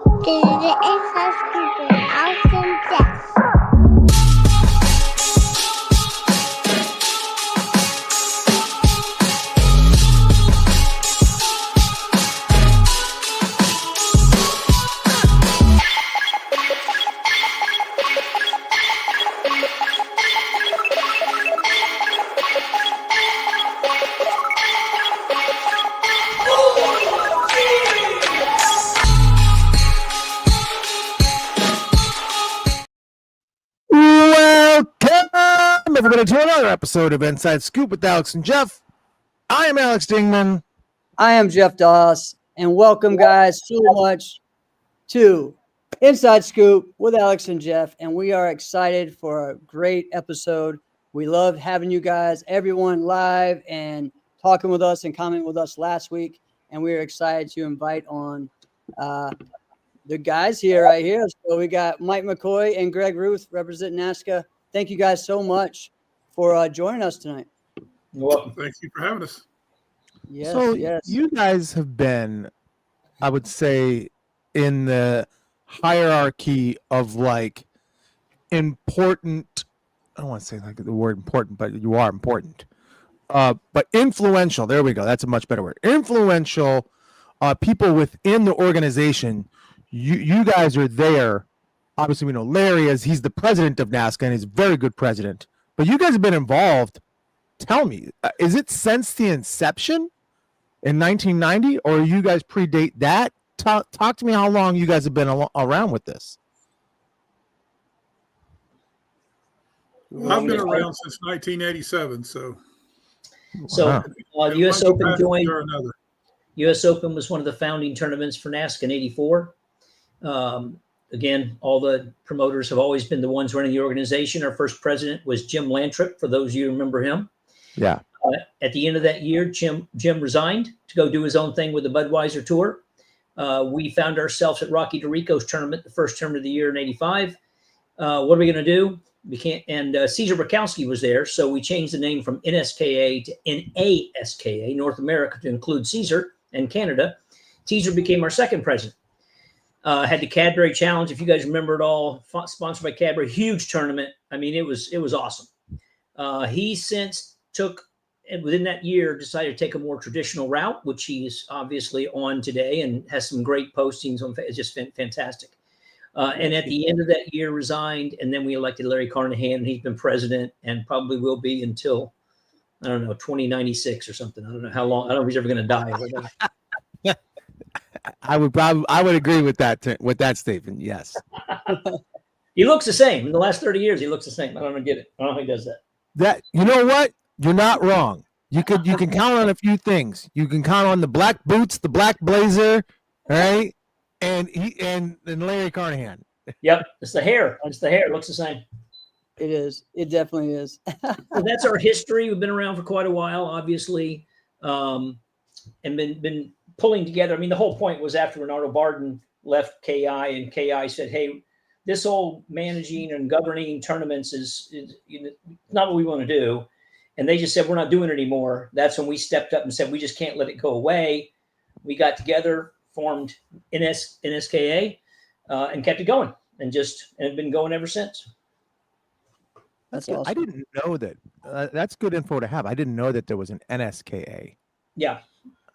The inside scoop with Alex and Jeff. Welcome, everybody, to another episode of Inside Scoop with Alex and Jeff. I am Alex Dingman. I am Jeff Doss, and welcome, guys, so much to Inside Scoop with Alex and Jeff, and we are excited for a great episode. We loved having you guys, everyone live and talking with us and commenting with us last week, and we are excited to invite on the guys here right here. So we got Mike McCoy and Greg Ruth representing NASKA. Thank you guys so much for joining us tonight. You're welcome. Thank you for having us. Yes, So yes. you guys have been, I would say, in the hierarchy of like important. I don't want to say like the word important, but you are important. But influential. There we go. That's a much better word. Influential people within the organization. You guys are there. Obviously, we know Larry as he's the president of NASKA and he's a very good president. But you guys have been involved. Tell me, is it since the inception in 1990, or you guys predate that? Talk to me how long you guys have been around with this. I've been around since 1987, so The U.S. Open joined. U.S. Open was one of the founding tournaments for NASKA in @84. Again, all the promoters have always been the ones running the organization. Our first president was Jim Lantrip, for those of you who remember him. Yeah. At the end of that year, Jim resigned to go do his own thing with the Budweiser Tour. We found ourselves at Rocky DeRico's tournament, the first tournament of the year in '85. What are we going to do? We can't. And Cesar Bukowski was there, so we changed the name from NSKA to NASKA, North America, to include Cesar and Canada. Cesar became our second president. Had the Cadbury Challenge, if you guys remember it all, sponsored by Cadbury, huge tournament. I mean, it was awesome. He since took, and within that year, decided to take a more traditional route, which he is obviously on today and has some great postings on. It's just fantastic. And at the end of that year, resigned, and then we elected Larry Carnahan, and he's been president and probably will be until, I don't know, 2096 or something. I don't know how long. I don't know if he's ever going to die. I would agree with that statement. Yes. He looks the same. In the last 30 years, he looks the same. I don't get it. I don't know how he does that. That, you know what? You're not wrong. You can count on a few things. You can count on the black boots, the black blazer, right? And Larry Carnahan. Yep, it's the hair. It's the hair. It looks the same. It is. It definitely is. So that's our history. We've been around for quite a while, obviously, and been pulling together. I mean, the whole point was after Renato Barden left KI, and KI said, "Hey, this whole managing and governing tournaments is not what we want to do." And they just said, "We're not doing it anymore." That's when we stepped up and said, "We just can't let it go away." We got together, formed NSKA, and kept it going, and have been going ever since. That's awesome. I didn't know that. That's good info to have. I didn't know that there was an NSKA. Yeah.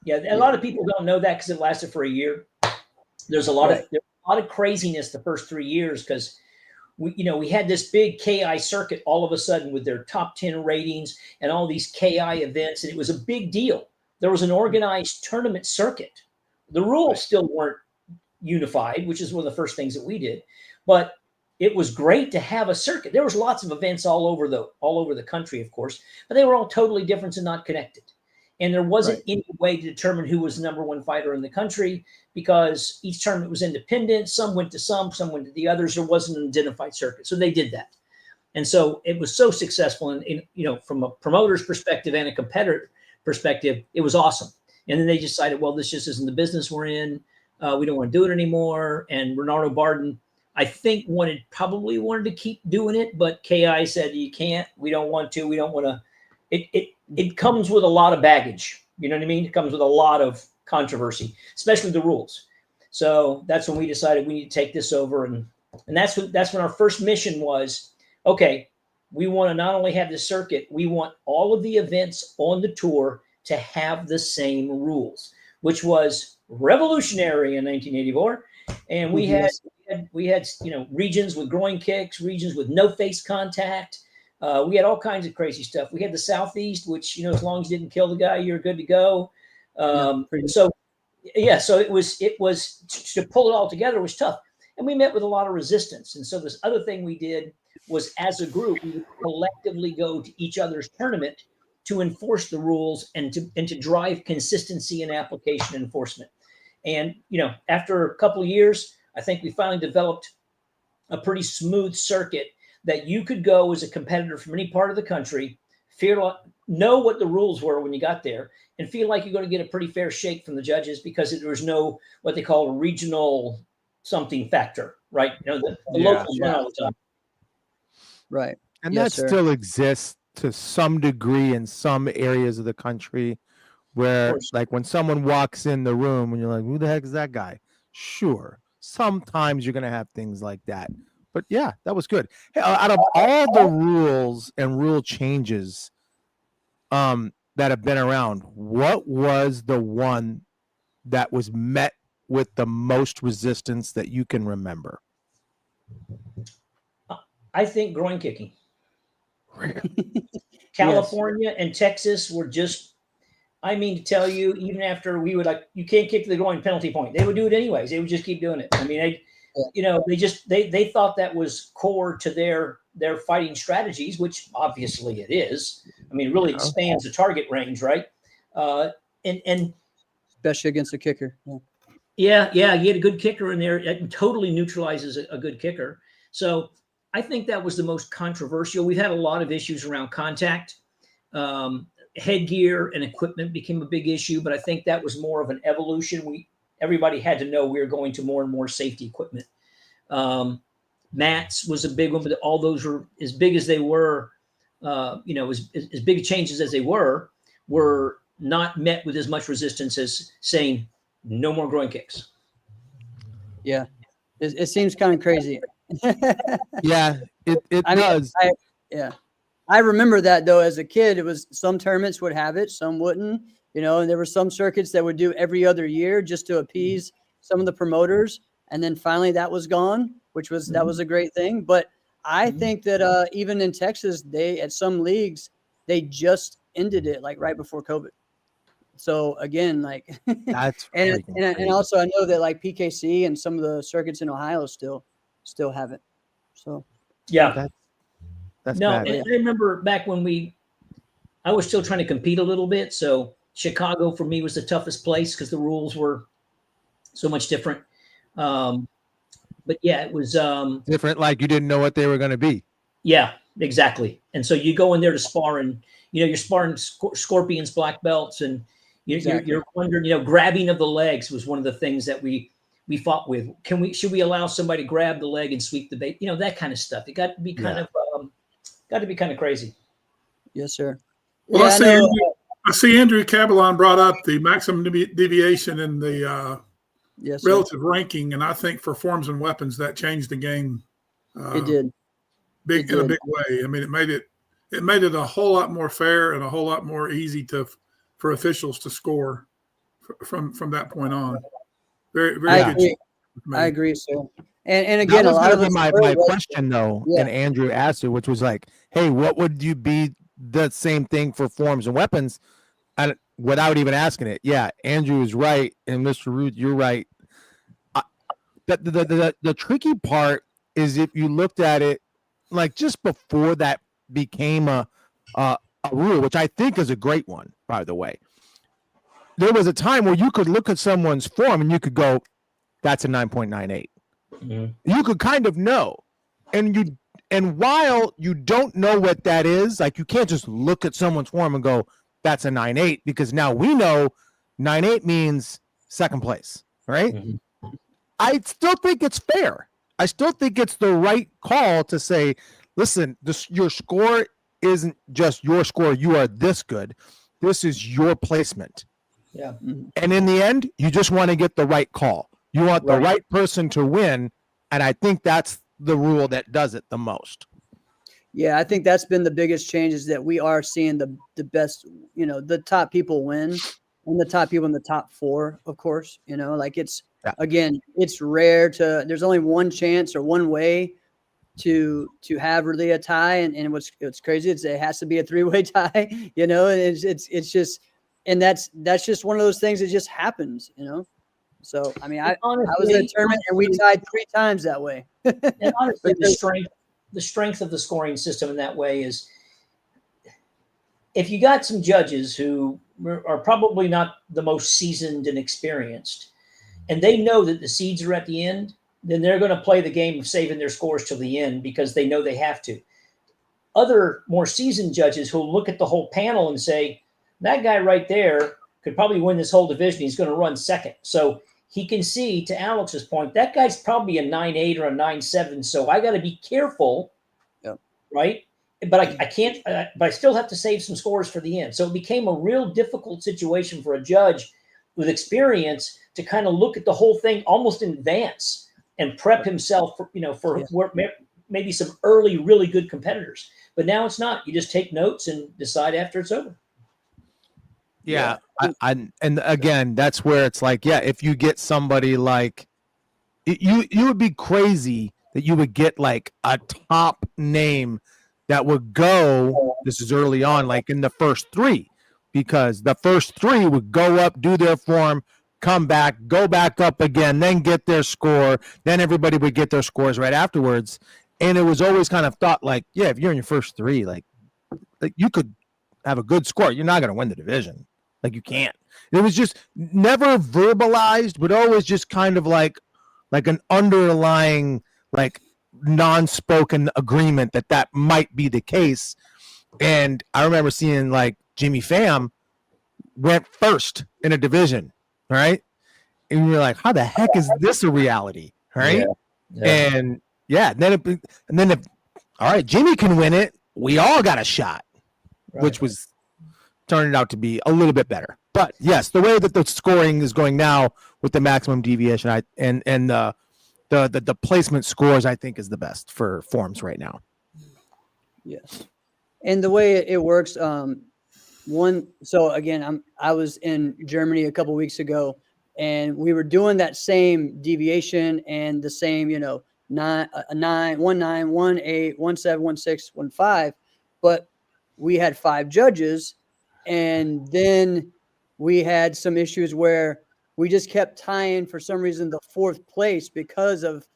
A lot of people don't know that because it lasted for a year. There's a lot of craziness the first 3 years because we had this big KI circuit all of a sudden with their top 10 ratings and all these KI events, and it was a big deal. There was an organized tournament circuit. The rules still weren't unified, which is one of the first things that we did, but it was great to have a circuit. There was lots of events all over the country, of course, but they were all totally different and not connected. And there wasn't any way to determine who was the number one fighter in the country because each tournament was independent. Some went to some went to the others. There wasn't an identified circuit. So they did that. And so it was so successful. And from a promoter's perspective and a competitor perspective, it was awesome. And then they decided, well, this just isn't the business we're in. We don't want to do it anymore. And Renato Barden, I think, probably wanted to keep doing it. But KI said, you can't. We don't want to. We don't want to. It comes with a lot of baggage. You know what I mean? It comes with a lot of controversy, especially the rules. So that's when we decided we need to take this over, and that's when our first mission was. Okay, we want to not only have the circuit, we want all of the events on the tour to have the same rules, which was revolutionary in 1984. And we had regions with groin kicks, regions with no face contact. We had all kinds of crazy stuff. We had the Southeast, which as long as you didn't kill the guy, you're good to go. So it was to pull it all together was tough, and we met with a lot of resistance. And so this other thing we did was, as a group, we would collectively go to each other's tournament to enforce the rules and to drive consistency in application enforcement. And after a couple of years, I think we finally developed a pretty smooth circuit that you could go as a competitor from any part of the country, know what the rules were when you got there, and feel like you're going to get a pretty fair shake from the judges because there was no what they call a regional something factor, right? The locals run all the time. Right. And Yes, that sir. still exists to some degree in some areas of the country where, like, when someone walks in the room and you're like, who the heck is that guy? Sure. Sometimes you're going to have things like that. But yeah, that was good. Hey, out of all the rules and rule changes that have been around, what was the one that was met with the most resistance that you can remember? I think groin kicking. California and Texas were just, I mean, to tell you, even after we would you can't kick the groin, penalty point. They would do it anyways. They would just keep doing it. I mean, they thought that was core to their fighting strategies, which obviously it is. I mean, it really expands the target range, right? And especially against a kicker. Yeah, you had a good kicker in there. It totally neutralizes a good kicker. So I think that was the most controversial. We've had a lot of issues around contact. Headgear and equipment became a big issue, but I think that was more of an evolution. Everybody had to know we were going to more and more safety equipment. Mats was a big one, but all those were as big as they were, as big changes as they were not met with as much resistance as saying no more groin kicks. Yeah. It seems kind of crazy. Yeah, it does. I remember that though. As a kid, it was some tournaments would have it, some wouldn't, and there were some circuits that would do every other year just to appease some of the promoters. And then finally that was gone, that was a great thing. But I think that even in Texas, at some leagues, they just ended it like right before COVID. So again, like that's and also I know that like PKC and some of the circuits in Ohio still have it. So yeah, that's no. bad. I remember back when I was still trying to compete a little bit. So Chicago for me was the toughest place because the rules were so much different. But yeah, it was different. Like you didn't know what they were going to be. Yeah, exactly. And so you go in there to spar, and you're sparring scorpions, black belts, and you're wondering, grabbing of the legs was one of the things that we fought with. Should we allow somebody to grab the leg and sweep the bait? That kind of stuff. It got to be kind of crazy. Yes, sir. Well, I see Andrew Cabellon brought up the maximum deviation in the relative ranking, and I think for forms and weapons that changed the game. It did. In a big way. I mean, it made it a whole lot more fair and a whole lot more easy for officials to score from that point on. Very, very good. I agree, sir. And again, a lot of my question though, and Andrew asked it, which was like, hey, what would you be the same thing for forms and weapons? And without even asking it, Andrew is right, and Mr. Ruth, you're right. The tricky part is if you looked at it like just before that became a rule, which I think is a great one, by the way. There was a time where you could look at someone's form and you could go, that's a 9.98. Mm-hmm. You could kind of know. And while you don't know what that is, like you can't just look at someone's form and go, that's a 9.8, because now we know 9.8 means second place, right? Mm-hmm. I still think it's fair. I still think it's the right call to say, listen, your score isn't just your score. You are this good. This is your placement. Yeah. And in the end, you just want to get the right call. You want the right person to win, and I think that's the rule that does it the most. Yeah, I think that's been the biggest change, is that we are seeing the best, the top people win, and the top people in the top 4, of course, like again, it's rare there's only one chance or one way to have really a tie. And what's crazy is it has to be a 3-way tie, and it's just, and that's just one of those things that just happens, So, I mean, I was in a tournament and we tied 3 times that way. And honestly, the strength of the scoring system in that way is, if you got some judges who are probably not the most seasoned and experienced, and they know that the seeds are at the end, then they're going to play the game of saving their scores till the end because they know they have to. Other more seasoned judges who look at the whole panel and say, that guy right there could probably win this whole division. He's going to run second. So he can see, to Alex's point, that guy's probably a 9.8 or a 9.7. So I got to be careful, right? But I can't, but I still have to save some scores for the end. So it became a real difficult situation for a judge with experience to kind of look at the whole thing almost in advance and prep himself for, maybe some early, really good competitors. But now it's not. You just take notes and decide after it's over. Yeah. And again, that's where it's like, if you get somebody like, you would be crazy that you would get like a top name that would go, this is early on, like in the first 3, because the first 3 would go up, do their form, come back, go back up again, then get their score. Then everybody would get their scores right afterwards. And it was always kind of thought like, if you're in your first 3, like you could have a good score. You're not going to win the division. Like you can't. It was just never verbalized, but always just kind of like an underlying, like non-spoken agreement that might be the case. And I remember seeing like Jimmy Pham went first in a division, right? And you're like, how the heck is this a reality, right? And then if all right, Jimmy can win it, we all got a shot, which was turning out to be a little bit better. But yes, the way that the scoring is going now with the maximum deviation, and the placement scores, I think, is the best for forms right now. Yes, and the way it works, so again, I was in Germany a couple weeks ago, and we were doing that same deviation and the same, 9, 1, 9, 1, 8, 1, 7, 1, 6, 1, 5, but we had 5 judges, and then we had some issues where we just kept tying, for some reason, the 4th place because of,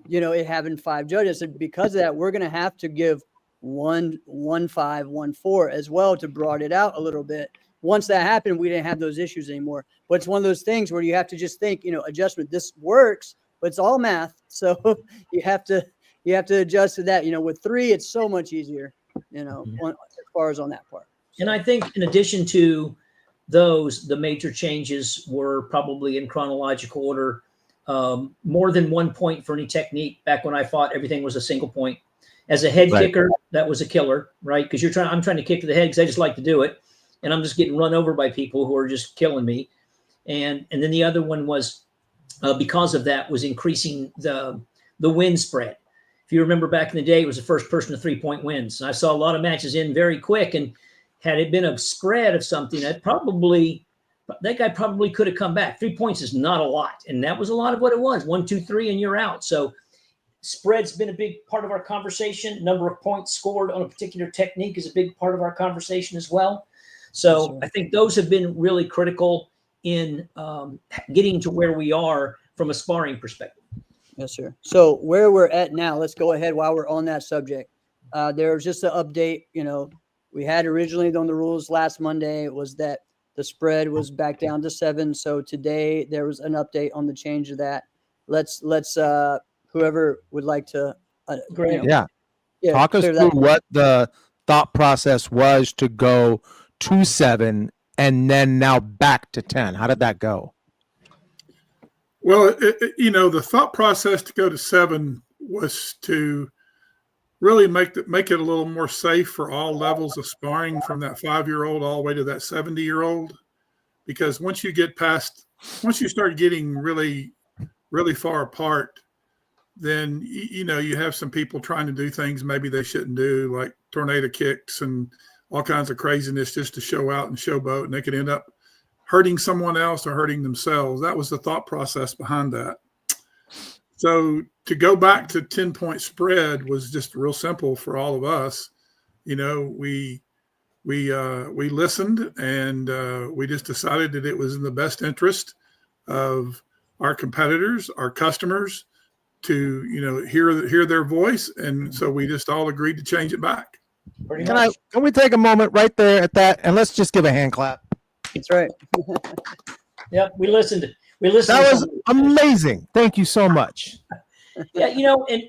it having 5 judges. And because of that, we're going to have to give 1, 1, 5, 1, 4 as well to broaden it out a little bit. Once that happened, we didn't have those issues anymore. But it's one of those things where you have to just think, adjustment. This works, but it's all math. So you have to adjust to that. With 3, it's so much easier, as far as on that part. And I think in addition to those, the major changes were probably in chronological order. More than 1 point for any technique. Back when I fought, everything was a single point. As a head kicker, that was a killer, right? Because I'm trying to kick to the head because I just like to do it, and I'm just getting run over by people who are just killing me. And then the other one was because of that was increasing the win spread. If you remember back in the day, it was the first person to 3-point wins. And I saw a lot of matches in very quick, and had it been a spread of something, that guy probably could have come back. 3 points is not a lot. And that was a lot of what it was. 1, 2, 3, and you're out. So spread's been a big part of our conversation. Number of points scored on a particular technique is a big part of our conversation as well. So I think those have been really critical in getting to where we are from a sparring perspective. Yes, sir. So where we're at now, let's go ahead while we're on that subject. There was just an update, we had originally on the rules last Monday, it was that the spread was back down to 7. So today there was an update on the change of that. Let's whoever would like to. Talk us through what the thought process was to go to 7 and then now back to 10. How did that go? Well, the thought process to go to 7 was to really make it a little more safe for all levels of sparring, from that 5-year-old all the way to that 70-year-old. Because once you start getting really really far apart, then, you know, you have some people trying to do things maybe they shouldn't do, like tornado kicks and all kinds of craziness just to show out and showboat, and they could end up hurting someone else or hurting themselves. That was the thought process behind that. So to go back to 10-point spread was just real simple for all of us. You know, we listened, and we just decided that it was in the best interest of our competitors, our customers, to, you know, hear their voice, and so we just all agreed to change it back. Can we take a moment right there at that, and let's just give a hand clap. That's right. Yep, we listened. That was amazing. Thank you so much. Yeah, you know, and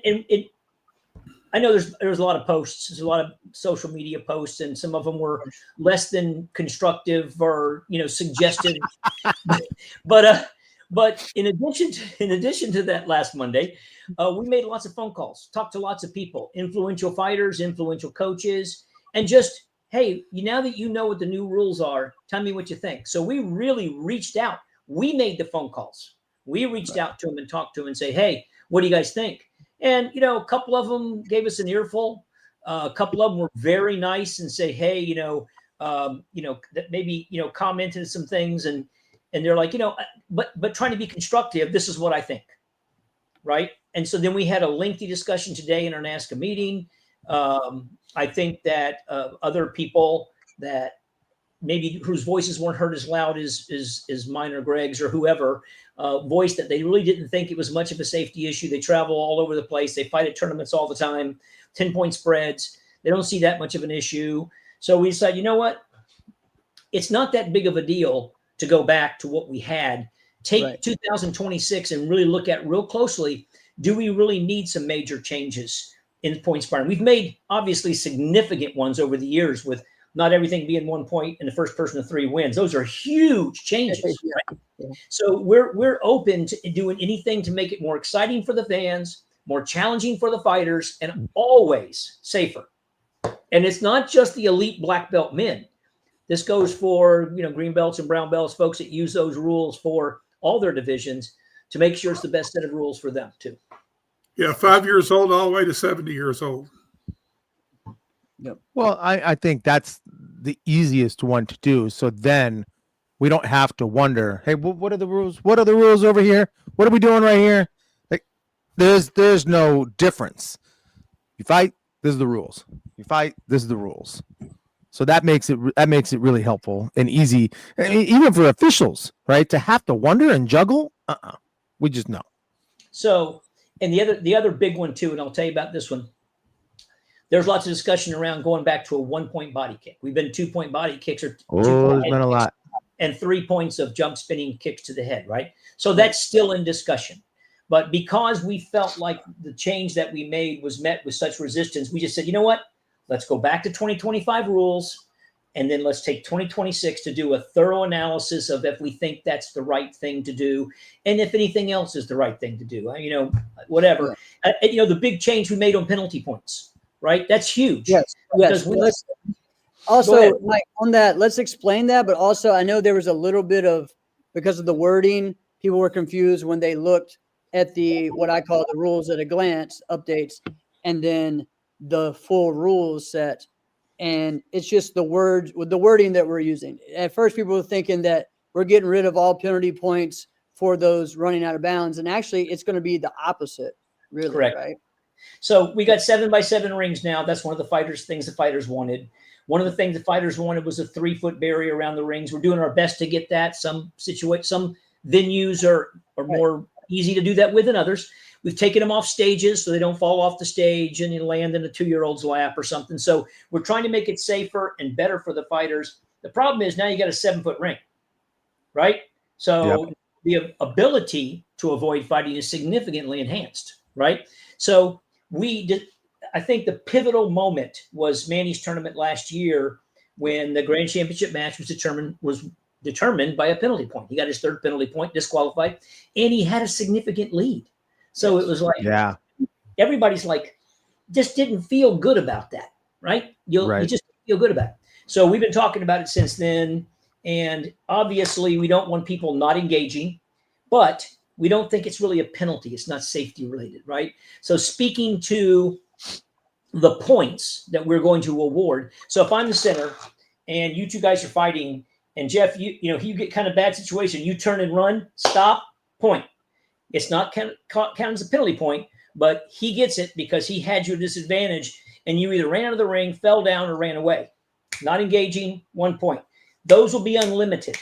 I know there's a lot of posts, there's a lot of social media posts, and some of them were less than constructive or, you know, suggestive. But in addition to that last Monday, we made lots of phone calls, talked to lots of people, influential fighters, influential coaches, and just, hey, now that you know what the new rules are, tell me what you think. So we really reached out. We made the phone calls. We reached out to them and talked to them and say, hey, what do you guys think? And, you know, a couple of them gave us an earful. A couple of them were very nice and say, hey, that maybe, you know, commented some things, and they're like, you know, but trying to be constructive. This is what I think. Right. And so then we had a lengthy discussion today in our NASKA meeting. I think that other people that maybe whose voices weren't heard as loud as mine or Greg's or whoever, voiced that they really didn't think it was much of a safety issue. They travel all over the place. They fight at tournaments all the time, 10-point spreads. They don't see that much of an issue. So we decided, you know what? It's not that big of a deal to go back to what we had. Take 2026 and really look at real closely. Do we really need some major changes in point sparring? We've made obviously significant ones over the years, with not everything being 1 point and the first person to 3 wins. Those are huge changes. Right? Yeah. So we're open to doing anything to make it more exciting for the fans, more challenging for the fighters, and always safer. And it's not just the elite black belt men. This goes for, you know, green belts and brown belts, folks that use those rules for all their divisions, to make sure it's the best set of rules for them too. Yeah, 5 years old all the way to 70 years old. Yep. Well, I think that's the easiest one to do. So then we don't have to wonder, hey, what are the rules? What are the rules over here? What are we doing right here? Like, there's no difference. You fight, this is the rules. You fight, this is the rules. So that makes it really helpful and easy, even for officials, right? To have to wonder and juggle, we just know. So, and the other big one too, and I'll tell you about this one. There's lots of discussion around going back to a 1-point body kick. We've been 2-point body kicks, or there's been a lot, and 3 points of jump spinning kicks to the head, right? So that's still in discussion. But because we felt like the change that we made was met with such resistance, we just said, you know what? Let's go back to 2025 rules, and then let's take 2026 to do a thorough analysis of if we think that's the right thing to do, and if anything else is the right thing to do. You know, whatever. You know, the big change we made on penalty points, right? That's huge. Yes. Also, Mike, on that, let's explain that. But also, I know there was a little bit of, because of the wording, people were confused when they looked at the, what I call the rules at a glance updates, and then the full rules set. And it's just the words with the wording that we're using. At first, people were thinking that we're getting rid of all penalty points for those running out of bounds. And actually, it's going to be the opposite, really. Correct. Right? So we got 7x7 rings now. That's one of the things the fighters wanted. One of the things the fighters wanted was a 3-foot barrier around the rings. We're doing our best to get that. Some venues are more easy to do that with than others. We've taken them off stages so they don't fall off the stage and land in a 2-year-old's lap or something. So we're trying to make it safer and better for the fighters. The problem is now you got a 7-foot ring, right? So the ability to avoid fighting is significantly enhanced, right? So I think the pivotal moment was Manny's tournament last year, when the grand championship match was determined by a penalty point. He got his 3rd penalty point, disqualified, and he had a significant lead. So it was like, everybody's like, just didn't feel good about that, right? You just feel good about it. So we've been talking about it since then. And obviously we don't want people not engaging, but we don't think it's really a penalty. It's not safety related, right? So speaking to the points that we're going to award. So if I'm the center and you two guys are fighting, and Jeff, you get kind of bad situation, you turn and run, stop, point. It's not count as a penalty point, but he gets it because he had you at disadvantage, and you either ran out of the ring, fell down, or ran away. Not engaging, 1 point. Those will be unlimited,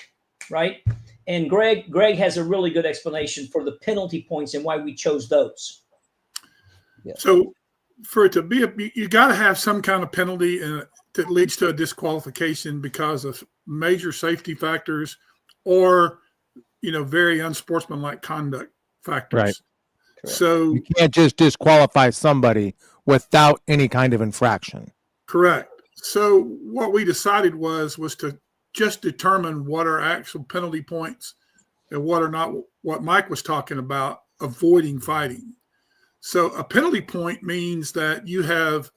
right? And Greg has a really good explanation for the penalty points and why we chose those. Yeah. So for it to be, you got to have some kind of penalty that leads to a disqualification because of major safety factors or, very unsportsmanlike conduct factors. Right. So you can't just disqualify somebody without any kind of infraction. Correct. So what we decided was to just determine what are actual penalty points and what are not, what Mike was talking about, avoiding fighting. So a penalty point means that you have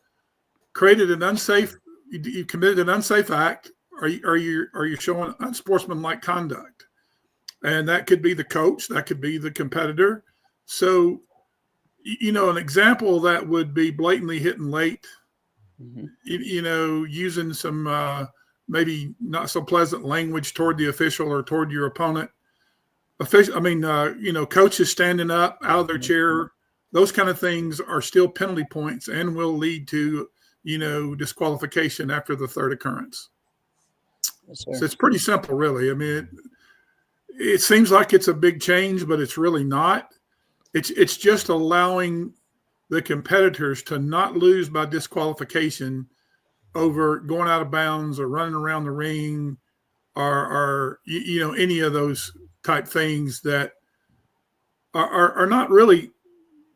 created an unsafe, you committed an unsafe act, or you showing unsportsmanlike conduct. And that could be the coach, that could be the competitor. So, an example of that would be blatantly hitting late, using some maybe not so pleasant language toward the official or toward your opponent. Coaches standing up out of their chair, those kind of things are still penalty points and will lead to, disqualification after the third occurrence. Yes, so it's pretty simple, really. I mean, it seems like it's a big change, but it's really not. It's just allowing the competitors to not lose by disqualification over going out of bounds or running around the ring or any of those type things that are not really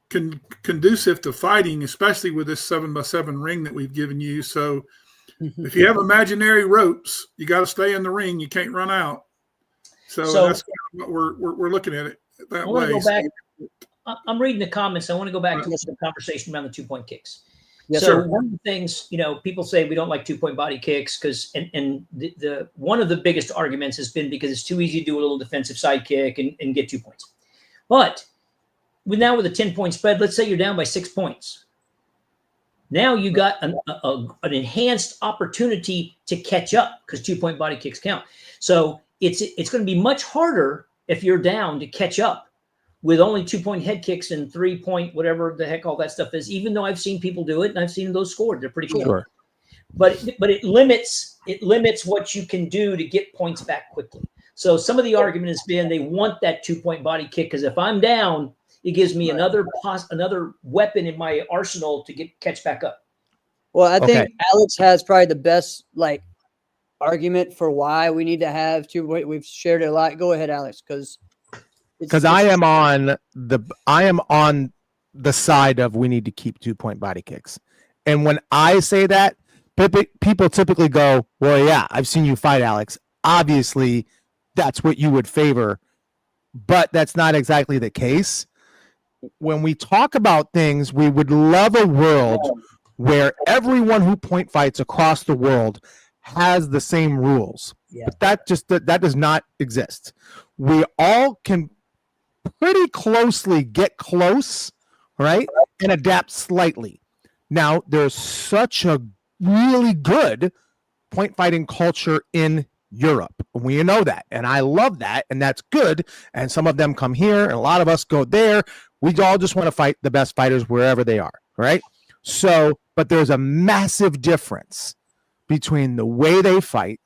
conducive to fighting, especially with this 7x7 ring that we've given you. So if you have imaginary ropes, you got to stay in the ring. You can't run out. So that's what we're looking at it that way. Go back. I'm reading the comments. I want to go back to the conversation around the 2-point kicks. Yes, so sir. One of the things, people say we don't like 2-point body kicks because, and the one of the biggest arguments has been because it's too easy to do a little defensive side kick and get 2 points. But with a 10-point spread, let's say you're down by 6 points. Now you got an enhanced opportunity to catch up because 2-point body kicks count. So it's going to be much harder if you're down to catch up with only 2-point head kicks and 3-point, whatever the heck all that stuff is, even though I've seen people do it and I've seen those scored. They're pretty cool. Sure. But it limits what you can do to get points back quickly. So some of the argument has been they want that 2-point body kick because if I'm down, it gives me another weapon in my arsenal to catch back up. Well, I think Alex has probably the best argument for why we need to have 2-point. We've shared it a lot. Go ahead, Alex, because I am on the side of we need to keep 2-point body kicks. And when I say that, people typically go, well, yeah, I've seen you fight, Alex. Obviously, that's what you would favor. But that's not exactly the case. When we talk about things, we would love a world where everyone who point fights across the world has the same rules. Yeah. But that does not exist. We all can pretty closely get close, right? And adapt slightly. Now, there's such a really good point fighting culture in Europe. We know that. And I love that. And that's good. And some of them come here and a lot of us go there. We all just want to fight the best fighters wherever they are, right? So, but there's a massive difference between the way they fight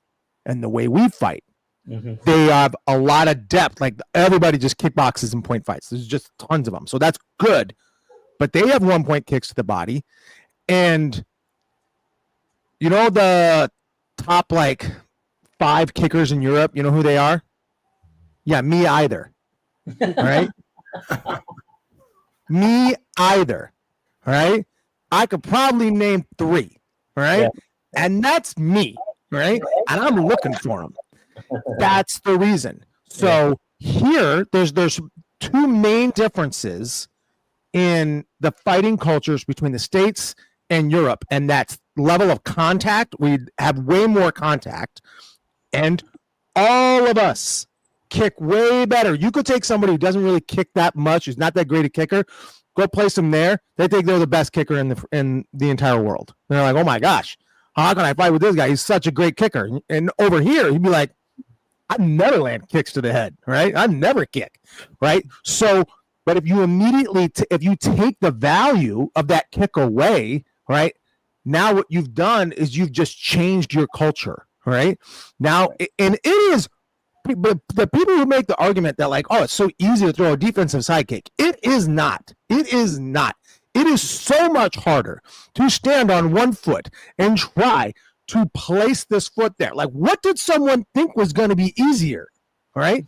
and the way we fight. Mm-hmm. They have a lot of depth. Like everybody just kickboxes and point fights. There's just tons of them. So that's good. But they have 1-point kicks to the body. And the top 5 kickers in Europe, you know who they are? Yeah, me either. All right. Me either. All right. I could probably name 3. All right. Yeah. And that's me. Right. And I'm looking for them. That's the reason. So here, there's 2 main differences in the fighting cultures between the States and Europe. And that's level of contact. We have way more contact. And all of us kick way better. You could take somebody who doesn't really kick that much, who's not that great a kicker, go place them there. They think they're the best kicker in the entire world. They're like, oh my gosh, how can I fight with this guy? He's such a great kicker. And over here, he'd be like, I never land kicks to the head, right? I never kick, right? So, but if you immediately, if you take the value of that kick away, right? Now what you've done is you've just changed your culture, right? Now, and it is, the people who make the argument that like, oh, it's so easy to throw a defensive side kick. It is not. It is not. It is so much harder to stand on one foot and try to place this foot there. Like, what did someone think was going to be easier, right?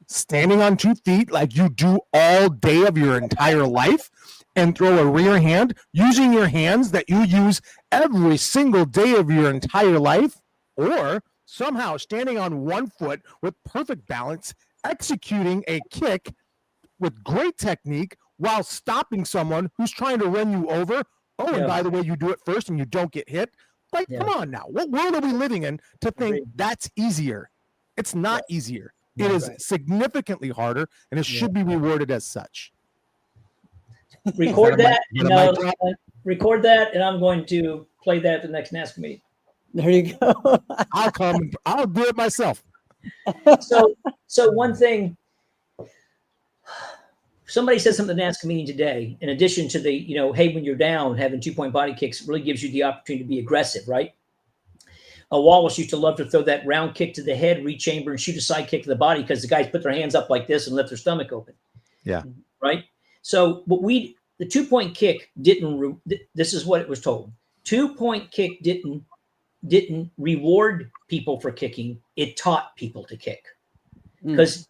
Standing on 2 feet like you do all day of your entire life and throw a rear hand, using your hands that you use every single day of your entire life, or somehow standing on 1 foot with perfect balance, executing a kick with great technique while stopping someone who's trying to run you over. Oh, and by the way, you do it first and you don't get hit. Like, come on now. What world are we living in to think that's easier? It's not easier. It is significantly harder, and it should be rewarded as such. Record that. Record that, and I'm going to play that at the next NASKA meeting. There you go. I'll come. I'll do it myself. So one thing. Somebody said something at the NASKA meeting today. In addition to the, hey, when you're down, having 2-point body kicks really gives you the opportunity to be aggressive, right? Wallace used to love to throw that round kick to the head, rechamber, and shoot a side kick to the body because the guys put their hands up like this and lift their stomach open. Yeah. Right. So, but the 2-point kick didn't. This is what it was told. 2-point kick didn't reward people for kicking. It taught people to kick because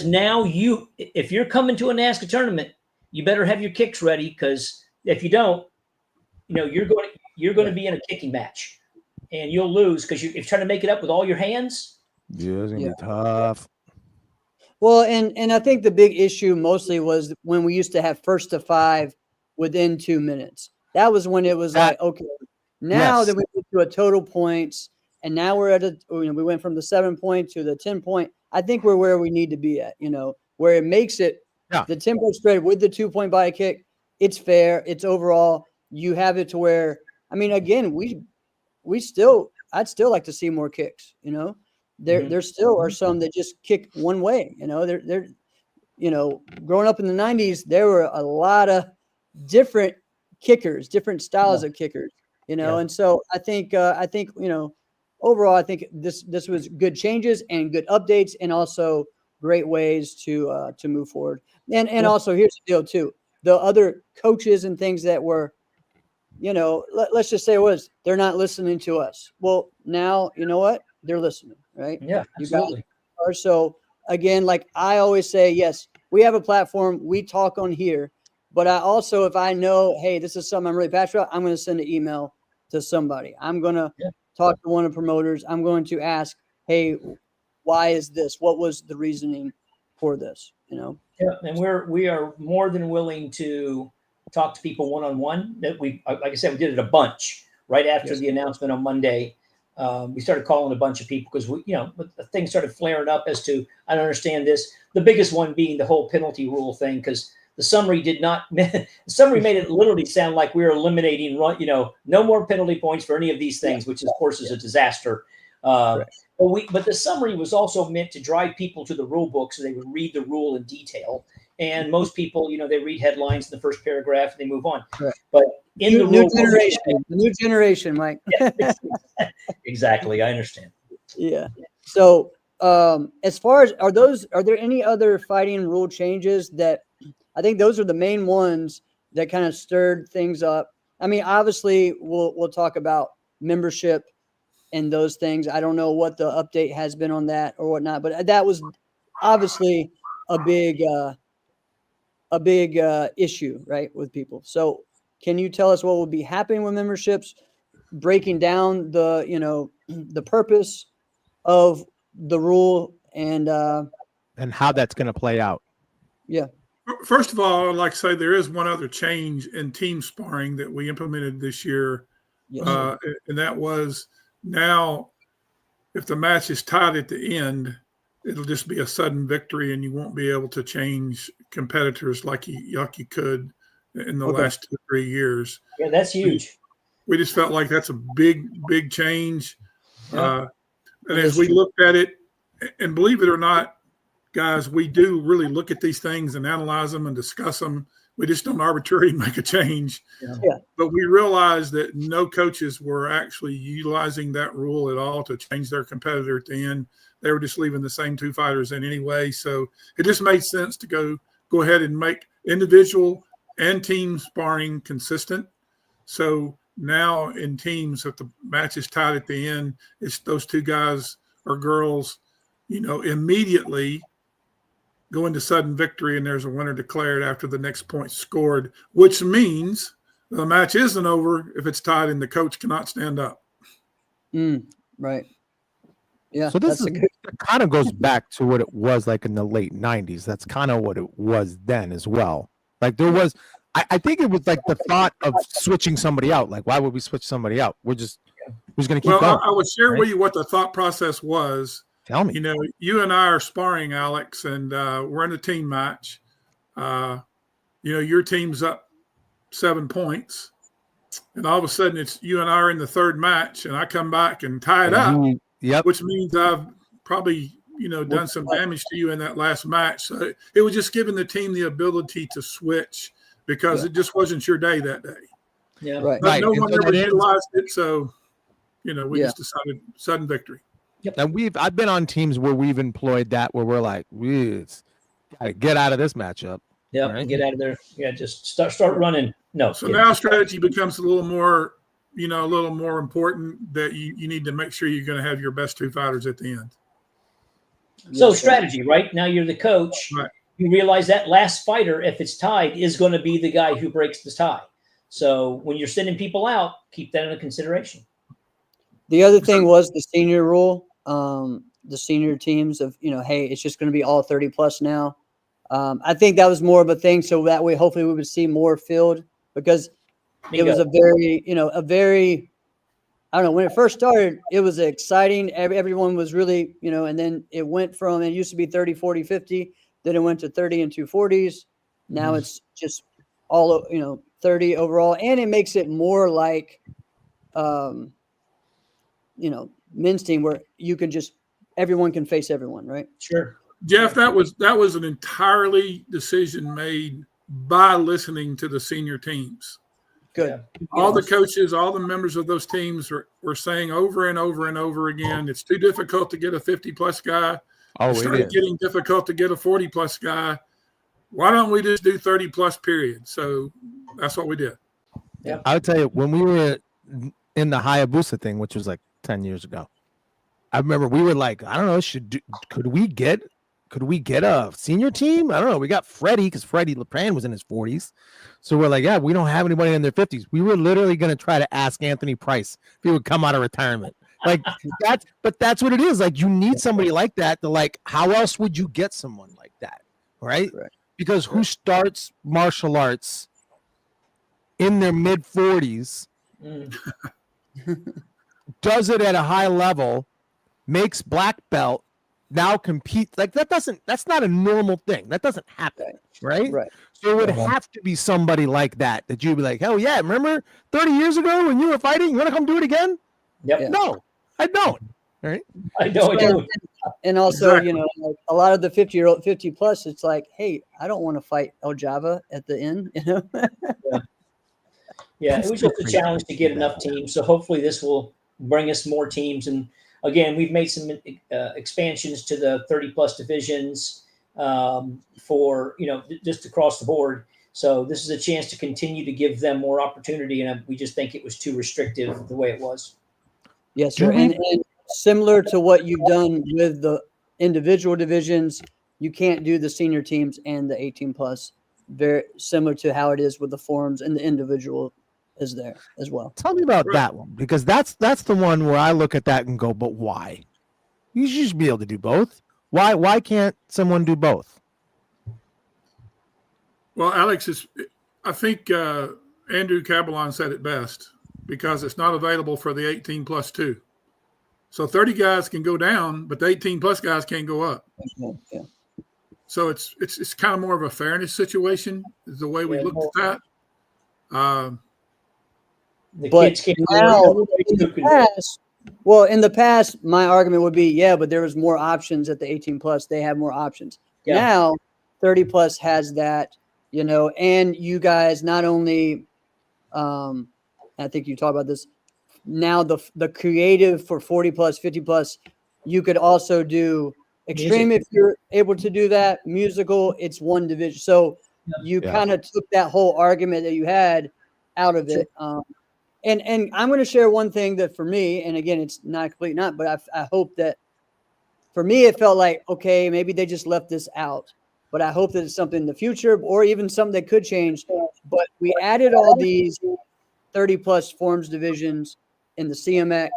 now if you're coming to a NASKA tournament, you better have your kicks ready because if you don't, you're going to be in a kicking match. And you'll lose because if you're trying to make it up with all your hands. Yeah, it's going to be tough. Well, and I think the big issue mostly was when we used to have 1st to 5 within 2 minutes. That was when it was like, okay, now that we get to a total points, and now we're at we went from the 7-point to the 10-point. I think we're where we need to be at, where it makes it the 10-point spread with the 2-point body kick. It's fair. It's overall. You have it to where, again, I'd still like to see more kicks, there still are some that just kick one way, they're growing up in the 90s, there were a lot of different kickers, different styles of kickers, and so I think, overall, I think this was good changes and good updates and also great ways to move forward. And also here's the deal too, the other coaches and things that were, let's just say they're not listening to us. Well, now, you know what? They're listening, right? Yeah, absolutely. So again, like I always say, yes, we have a platform. We talk on here, but I also, if I know, hey, this is something I'm really passionate about, I'm going to send an email to somebody. I'm going to talk to one of the promoters. I'm going to ask, hey, why is this? What was the reasoning for this? Yeah, and we are more than willing to talk to people one-on-one. That we, like I said, we did it a bunch right after the announcement on Monday. We started calling a bunch of people because things started flaring up as to, I don't understand this. The biggest one being the whole penalty rule thing, because the summary the summary made it literally sound like we were eliminating, no more penalty points for any of these things, which of course is a disaster. But the summary was also meant to drive people to the rule book so they would read the rule in detail. And most people, they read headlines in the first paragraph and they move on. Right. But in the new generation, Mike. Exactly, I understand. Yeah. So, as far as are there any other fighting rule changes that I think those are the main ones that kind of stirred things up? Obviously, we'll talk about membership and those things. I don't know what the update has been on that or whatnot, but that was obviously a big issue, right, with people. So can you tell us what will be happening with memberships, breaking down the purpose of the rule and how that's going to play out? Yeah. First of all, I'd like to say there is one other change in team sparring that we implemented this year. Yes. And that was now if the match is tied at the end, it'll just be a sudden victory, and you won't be able to change competitors like you could in the last 2 or 3 years. Yeah, that's huge. We just felt like that's a big change. Yeah. And as we looked at it, and believe it or not, guys, we do really look at these things and analyze them and discuss them. We just don't arbitrarily make a change. Yeah. But we realized that no coaches were actually utilizing that rule at all to change their competitor at the end. They were just leaving the same 2 fighters in anyway. So it just made sense to go ahead and make individual and team sparring consistent. So now in teams, if the match is tied at the end, it's those 2 guys or girls, immediately go into sudden victory, and there's a winner declared after the next point scored, which means the match isn't over if it's tied and the coach cannot stand up. Right. Yeah. So this it kind of goes back to what it was like in the late 90s. That's kind of what it was then as well. Like there was, I think it was like the thought of switching somebody out. Like, why would we switch somebody out? We're going to keep going. I would share with you what the thought process was. Tell me. You and I are sparring, Alex, and we're in a team match. Your team's up 7 points, and all of a sudden it's you and I are in the 3rd match, and I come back and tie it up. Yep. Which means I've probably done some damage to you in that last match. So it was just giving the team the ability to switch because it just wasn't your day that day. Yeah, right. But no one ever utilized it, so we just decided sudden victory. Yep. And I've been on teams where we've employed that, where we're like, we gotta get out of this matchup. Yeah, right? Get out of there. Yeah, just start running. No. So now strategy becomes a little more, a little more important, that you need to make sure you're going to have your best 2 fighters at the end. So strategy, right? Now you're the coach. Right. You realize that last fighter, if it's tied, is going to be the guy who breaks the tie. So when you're sending people out, keep that into consideration. The other thing was the senior rule. The senior teams of, hey, it's just going to be all 30 plus now. I think that was more of a thing. So that way, hopefully we would see more field, because it was a very, I don't know, when it first started, it was exciting. Everyone was really, and then it went from, it used to be 30, 40, 50. Then it went to 30 and 240s. Now it's just all, 30 overall. And it makes it more like, men's team where you can everyone can face everyone, right? Sure. Jeff, that was an entirely decision made by listening to the senior teams. Good. All the coaches, all the members of those teams were saying over and over and over again, it's too difficult to get a 50-plus guy. It started getting difficult to get a 40-plus guy. Why don't we just do 30-plus period? So that's what we did. Yeah. I would tell you, when we were in the Hayabusa thing, which was like 10 years ago, I remember we were like, I don't know, could we get a senior team? I don't know. We got Freddie, because Freddie LePran was in his 40s. So we're like, yeah, we don't have anybody in their 50s. We were literally going to try to ask Anthony Price if he would come out of retirement. Like that's what it is. Like, you need somebody like that to, like, how else would you get someone like that? Right? Because who starts martial arts in their mid 40s, does it at a high level, makes black belt, now compete, like that's not a normal thing. That doesn't happen, right? So it would have to be somebody like that you'd be like, hell yeah, remember 30 years ago when you were fighting, you want to come do it again? Yep. No, I don't. Right? I don't. And also, like a lot of the 50 plus, it's like, hey, I don't want to fight El Java at the end, Yeah, it was just a challenge to get enough teams. So hopefully this will bring us more teams. And again, we've made some expansions to the 30-plus divisions for, just across the board. So this is a chance to continue to give them more opportunity. And we just think it was too restrictive the way it was. Yes, sir. And similar to what you've done with the individual divisions, you can't do the senior teams and the 18-plus. Very similar to how it is with the forums, and the individual is there as well. Tell me about that one, because that's the one where I look at that and go, but why? You should be able to do both. Why can't someone do both? Well, Alex, I think Andrew Cabalon said it best, because it's not available for the 18 plus 2. So 30 guys can go down, but the 18 plus guys can't go up. Yeah. So it's kind of more of a fairness situation is the way we looked at that. The But kids can't now, in the past, my argument would be, but there was more options at the 18 plus. They have more options. Yeah. Now 30 plus has that, and you guys not only, I think you talk about this now, the creative for 40 plus, 50 plus, you could also do extreme Music. if you're able to do that. Musical, it's one division. So you kind of took that whole argument that you had out of it. And I'm going to share one thing that for me, and again, it's not complete, but I hope that for me, it felt like, okay, maybe they just left this out, but I hope that it's something in the future or even something that could change. But we added all these 30 plus forms divisions in the CMX.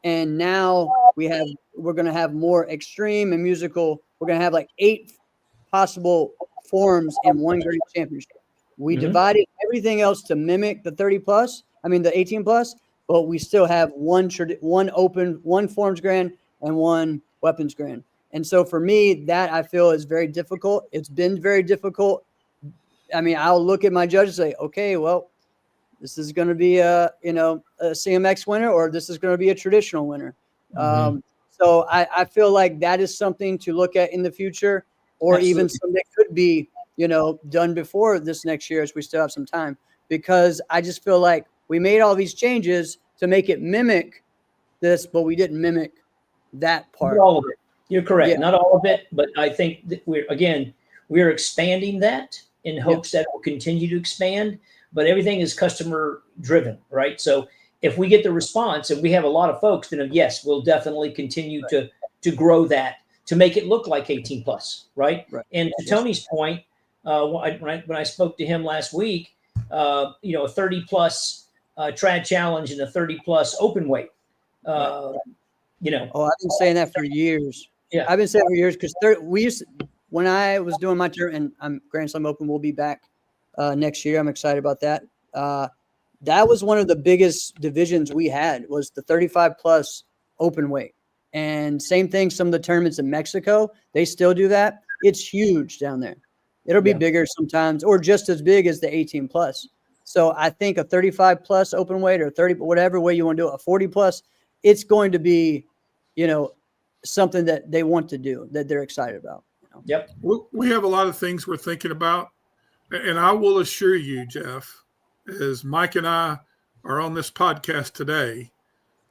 And now we're going to have more extreme and musical. We're going to have like 8 possible forms in one grand championship. We divided everything else to mimic the 30 plus. I mean, the 18 plus, but we still have one forms grand and one weapons grand. And so for me, that I feel is very difficult. It's been very difficult. I mean, I'll look at my judge and say, okay, well, this is going to be a CMX winner, or this is going to be a traditional winner. So I feel like that is something to look at in the future, or even something that could be, done before this next year, as we still have some time, because I just feel like we made all these changes to make it mimic this, but we didn't mimic that part. Not all of it. You're correct. Yeah. Not all of it, but I think that we're expanding that in hopes that it will continue to expand, but everything is customer driven, right? So if we get the response and we have a lot of folks, then yes, we'll definitely continue to grow that to make it look like 18 plus, right? And to Tony's point, when I spoke to him last week, a 30 plus trad challenge and a 30 plus open weight. I've been saying that for years. Yeah, I've been saying for years because when I was doing my turn, and I'm Grand Slam Open will be back next year. I'm excited about that. That was one of the biggest divisions we had, was the 35 plus open weight. And same thing, some of the tournaments in Mexico, they still do that. It's huge down there. It'll be bigger sometimes, or just as big as the 18 plus. So I think a 35 plus open weight, or 30, whatever way you want to do it, a 40 plus, it's going to be, something that they want to do, that they're excited about. Yep. We have a lot of things we're thinking about. And I will assure you, Jeff, as Mike and I are on this podcast today,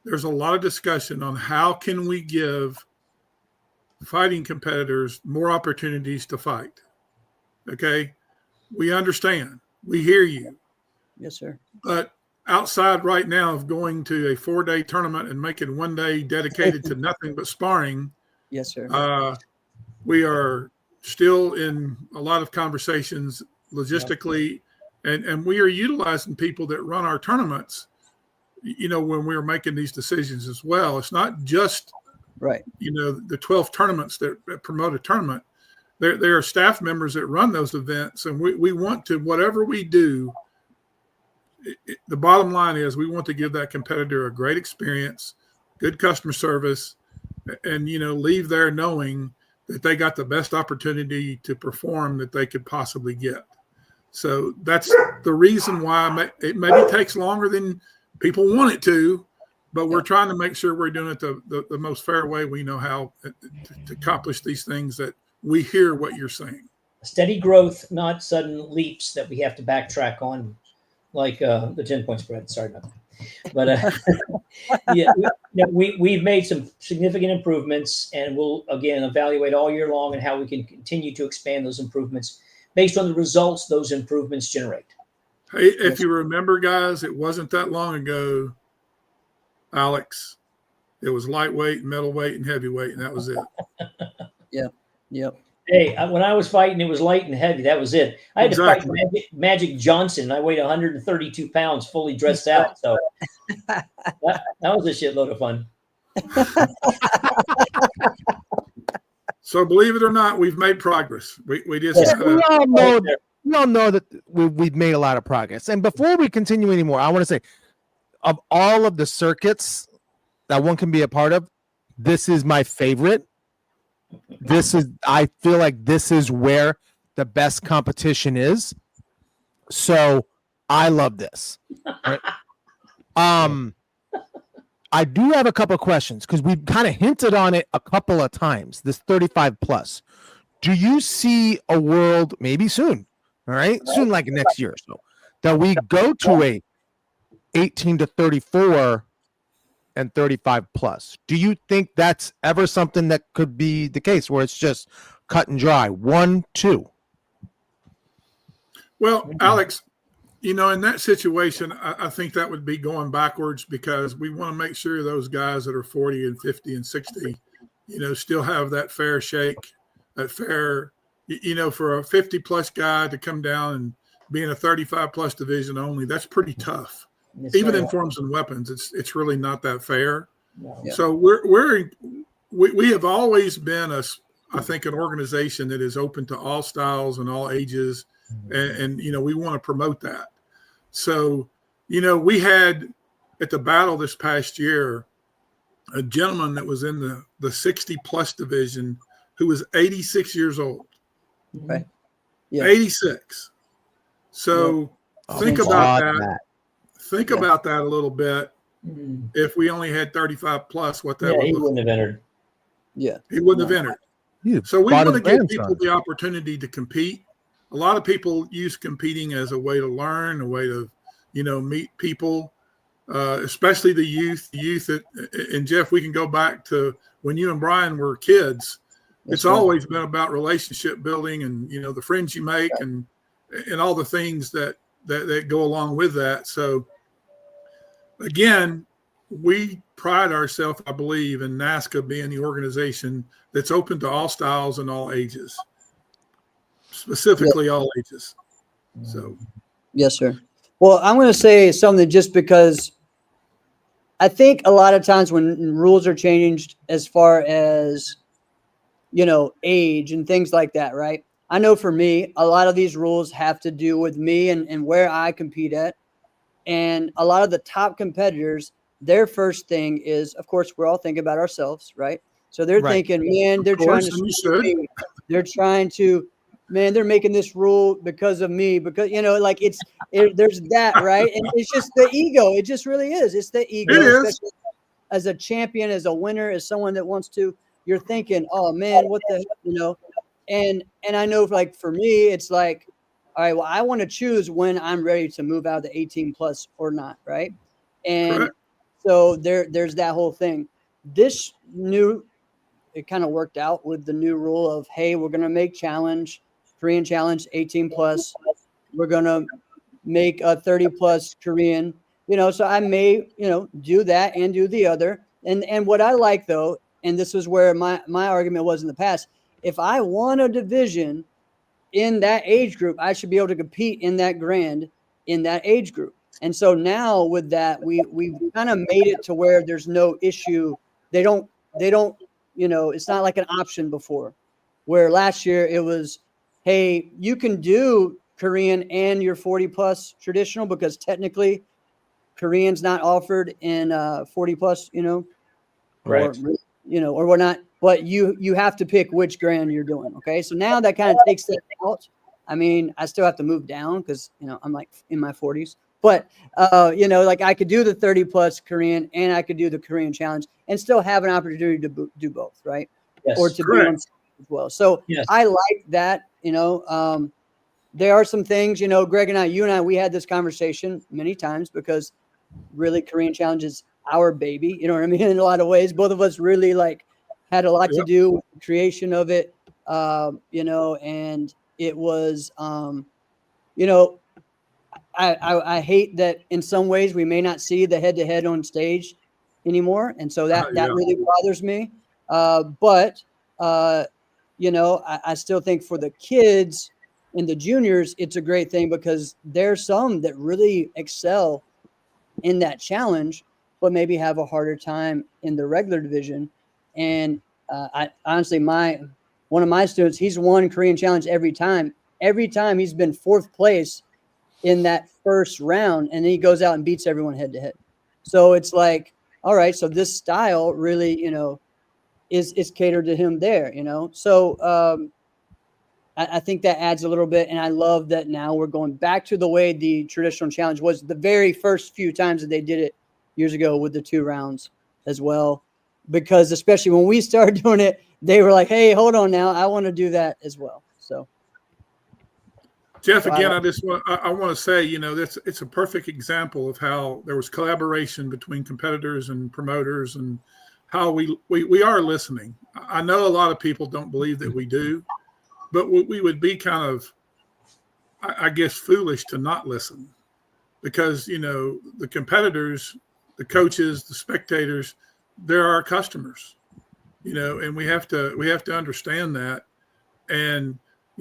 there's a lot of discussion on how can we give fighting competitors more opportunities to fight. Okay? We understand. We hear you. Yes, sir. But outside right now of going to a 4-day tournament and making one day dedicated to nothing but sparring, yes, sir. We are still in a lot of conversations logistically, and we are utilizing people that run our tournaments, when we're making these decisions as well. It's not just, the 12 tournaments that promote a tournament. There are staff members that run those events, and we want to, whatever we do, the bottom line is we want to give that competitor a great experience, good customer service, and, leave there knowing that they got the best opportunity to perform that they could possibly get. So that's the reason why it maybe takes longer than people want it to, but we're trying to make sure we're doing it the most fair way we know how to accomplish these things that we hear what you're saying. Steady growth, not sudden leaps that we have to backtrack on, like the 10-point spread. Sorry about that. But we've made some significant improvements, and we'll again evaluate all year long and how we can continue to expand those improvements based on the results those improvements generate. Hey, if you remember, guys, it wasn't that long ago, Alex. It was lightweight, middleweight, and heavyweight, and that was it. Yep. Hey, when I was fighting, it was light and heavy. That was it. I had to fight Magic Johnson. I weighed 132 pounds, fully dressed out. So that was a shitload of fun. So believe it or not, we've made progress. We just we all know that we've made a lot of progress. And before we continue anymore, I want to say, of all of the circuits, that one can be a part of. This is my favorite. I feel like this is where the best competition is. So I love this. Right? I do have a couple of questions because we've kind of hinted on it a couple of times, this 35 plus. Do you see a world maybe soon, all right, soon like next year or so, that we go to a 18 to 34 and 35 plus? Do you think that's ever something that could be the case where it's just cut and dry, 1, 2? Well, Alex, in that situation, I think that would be going backwards because we want to make sure those guys that are 40 and 50 and 60, still have that fair shake, that fair, for a 50 plus guy to come down and be in a 35 plus division only, that's pretty tough. Even in forms and weapons, it's really not that fair. Yeah. So we have always been I think an organization that is open to all styles and all ages, and we want to promote that. So we had at the battle this past year a gentleman that was in the 60 plus division who was 86 years old. Right. Yeah. 86. So think about that. Think about that a little bit. If we only had 35 plus, what that would he look wouldn't have entered. Yeah. He wouldn't have entered. So we want to give people the opportunity to compete. A lot of people use competing as a way to learn, a way to, meet people, especially the youth. And Jeff, we can go back to when you and Brian were kids. It's always been about relationship building and, the friends you make and all the things that go along with that. So again, we pride ourselves, I believe, in NASKA being the organization that's open to all styles and all ages, specifically all ages. So, yes, sir. Well, I'm going to say something just because I think a lot of times when rules are changed as far as, age and things like that, right? I know for me, a lot of these rules have to do with me and where I compete at. And a lot of the top competitors, their first thing is, of course, we're all thinking about ourselves, right? So they're thinking, man, they're they're making this rule because of me, because, there's that, right? And it's just the ego. It just really is. It's the ego. It is. As a champion, as a winner, as someone that wants to, you're thinking, oh man, what the, and I know for me, it's like, all right, well, I want to choose when I'm ready to move out of the 18 plus or not. Right. And correct. So there's that whole thing. It kind of worked out with the new rule of, hey, we're going to make Korean challenge 18 plus. We're going to make a 30 plus Korean, so I may, do that and do the other. And what I like though, and this was where my argument was in the past, if I won a division in that age group, I should be able to compete in that grand in that age group. And so now with that, we've kind of made it to where there's no issue. They don't, it's not like an option before, where last year it was, hey, you can do Korean and your 40 plus traditional because technically Korean's not offered in 40 plus, right. or whatnot, but you have to pick which grand you're doing. Okay. So now that kind of takes that out. I mean, I still have to move down because, I'm like in my 40s, but, I could do the 30 plus Korean and I could do the Korean challenge and still have an opportunity to do both. Right. Yes, or to be on as well. So yes. I like that, there are some things, Greg and you and I, we had this conversation many times because really Korean challenge is our baby. You know what I mean? In a lot of ways, both of us really had a lot to do with the creation of it. And it was, I hate that in some ways we may not see the head to head on stage anymore. And so that really bothers me. But I still think for the kids and the juniors, it's a great thing because there's some that really excel in that challenge, but maybe have a harder time in the regular division. And I honestly, one of my students, he's won Korean challenge every time. Every time he's been fourth place in that first round, and then he goes out and beats everyone head to head. So it's like, all right, so this style really, is catered to him there, So I think that adds a little bit. And I love that now we're going back to the way the traditional challenge was the very first few times that they did it years ago with the 2 rounds as well. Because especially when we started doing it, they were like, hey, hold on now. I want to do that as well. So. Jeff, again, I want to say, it's a perfect example of how there was collaboration between competitors and promoters, and how we are listening. I know a lot of people don't believe that we do, but we would be kind of, I guess, foolish to not listen, because, the competitors, the coaches, the spectators, they're our customers, and we have to understand that. And,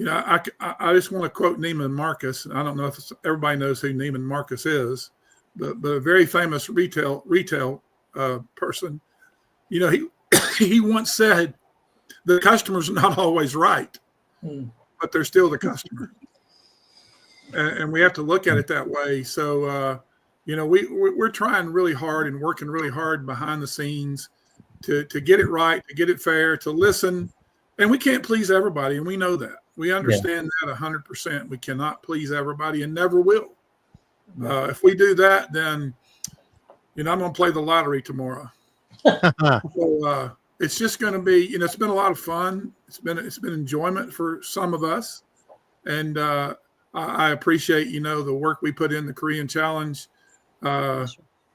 I just want to quote Neiman Marcus. I don't know if everybody knows who Neiman Marcus is, but a very famous retail person. He once said, the customer's not always right, but they're still the customer. And we have to look at it that way. So, we're trying really hard and working really hard behind the scenes to get it right, to get it fair, to listen. And we can't please everybody, and we know that. We understand that 100%. We cannot please everybody and never will. If we do that, then, I'm going to play the lottery tomorrow. So it's just going to be, it's been a lot of fun. It's been enjoyment for some of us. And I appreciate, the work we put in the Korean Challenge. And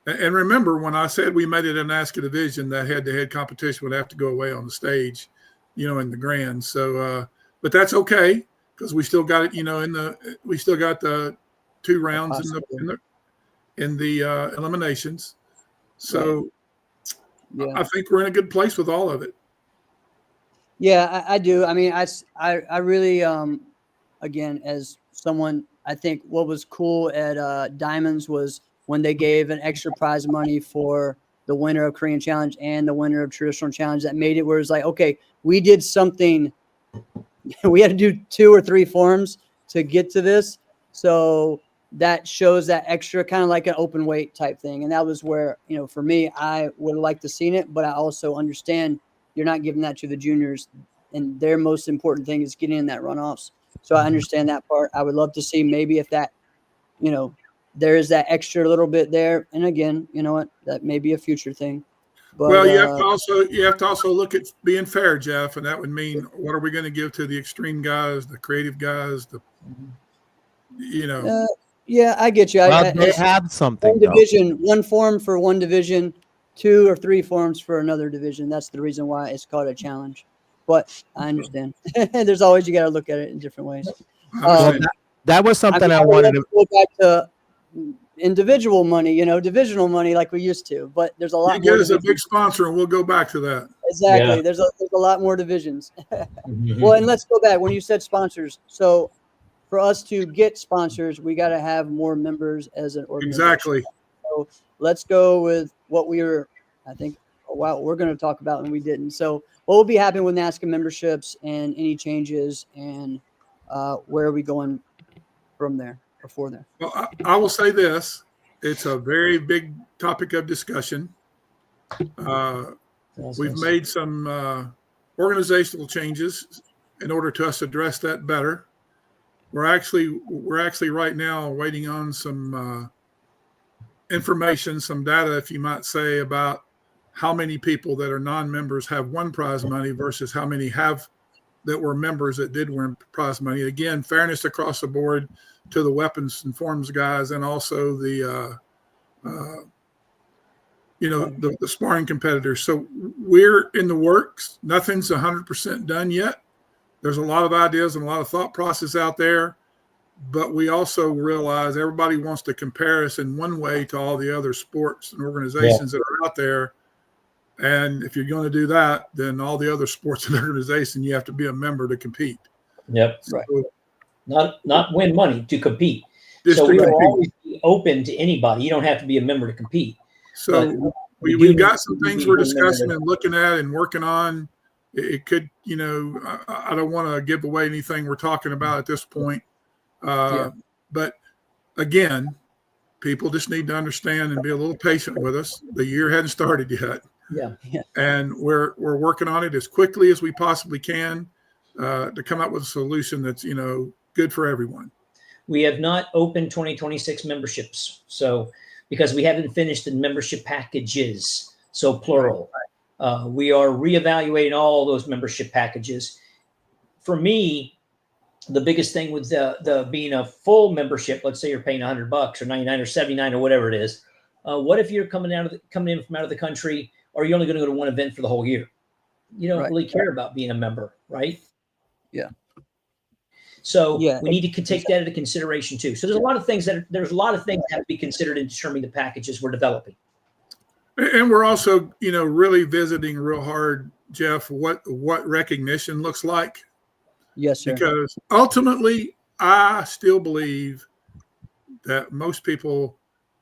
remember, when I said we made it a NASKA division, that head-to-head competition would have to go away on the stage, in the grand. So, but that's okay, because we still got it, we still got the 2 rounds in the eliminations. So I think we're in a good place with all of it. Yeah, I do. I mean, I really, again, as someone, I think what was cool at Diamonds was when they gave an extra prize money for the winner of Korean Challenge and the winner of Traditional Challenge. That made it where it's like, okay, we did something. We had to do 2 or 3 forms to get to this. So that shows that extra, kind of like an open weight type thing. And that was where, for me, I would have liked to seen it, but I also understand you're not giving that to the juniors, and their most important thing is getting in that runoffs. So I understand that part. I would love to see maybe if that, there is that extra little bit there. And again, you know what, that may be a future thing. But, well, you have to also look at being fair, Jeff, and that would mean, what are we going to give to the extreme guys, the creative guys, yeah, I get you. Well, they have something. One division, 1 form for 1 division, 2 or 3 forms for another division. That's the reason why it's called a challenge. But I understand. There's always, you got to look at it in different ways. That was something I wanted to go back to. Individual money, divisional money like we used to, but there's a lot. You get us a big sponsor, and we'll go back to that. Exactly. Yeah. There's a lot more divisions. Well, and let's go back when you said sponsors. So, for us to get sponsors, we got to have more members as an organization. Exactly. So let's go with what we were, I think, we're going to talk about, and we didn't. So, what will be happening with NASKA memberships and any changes, and where are we going from there? Before there. Well, I will say this. It's a very big topic of discussion. We've made some organizational changes in order to us address that better. We're actually right now waiting on some information, some data, if you might say, about how many people that are non-members have won prize money versus how many have that were members that did win prize money. Again, fairness across the board to the weapons and forms guys, and also the sparring competitors. So we're in the works. Nothing's 100% done yet. There's a lot of ideas and a lot of thought process out there, but we also realize everybody wants to compare us in one way to all the other sports and organizations that are out there. And if you're going to do that, then all the other sports and organizations, you have to be a member to compete. Yep. So, right. Not win money, to compete. So we will always be open to anybody. You don't have to be a member to compete. So we've got some things we're discussing and looking at and working on. It could, I don't want to give away anything we're talking about at this point. But again, people just need to understand and be a little patient with us. The year hadn't started yet. Yeah. And we're working on it as quickly as we possibly can to come up with a solution that's, good for everyone. We have not opened 2026 memberships. So, because we haven't finished the membership packages, so plural. We are reevaluating all those membership packages. For me, the biggest thing with the being a full membership, let's say you're paying $100 or 99 or 79 or whatever it is. What if you're coming in from out of the country, or you're only going to go to one event for the whole year? You don't really care about being a member, right? Yeah. So we need to take that into consideration too. So there's a lot of things that have to be considered in determining the packages we're developing. And we're also, really visiting real hard, Jeff, what recognition looks like. Yes, sir. Because ultimately, I still believe that most people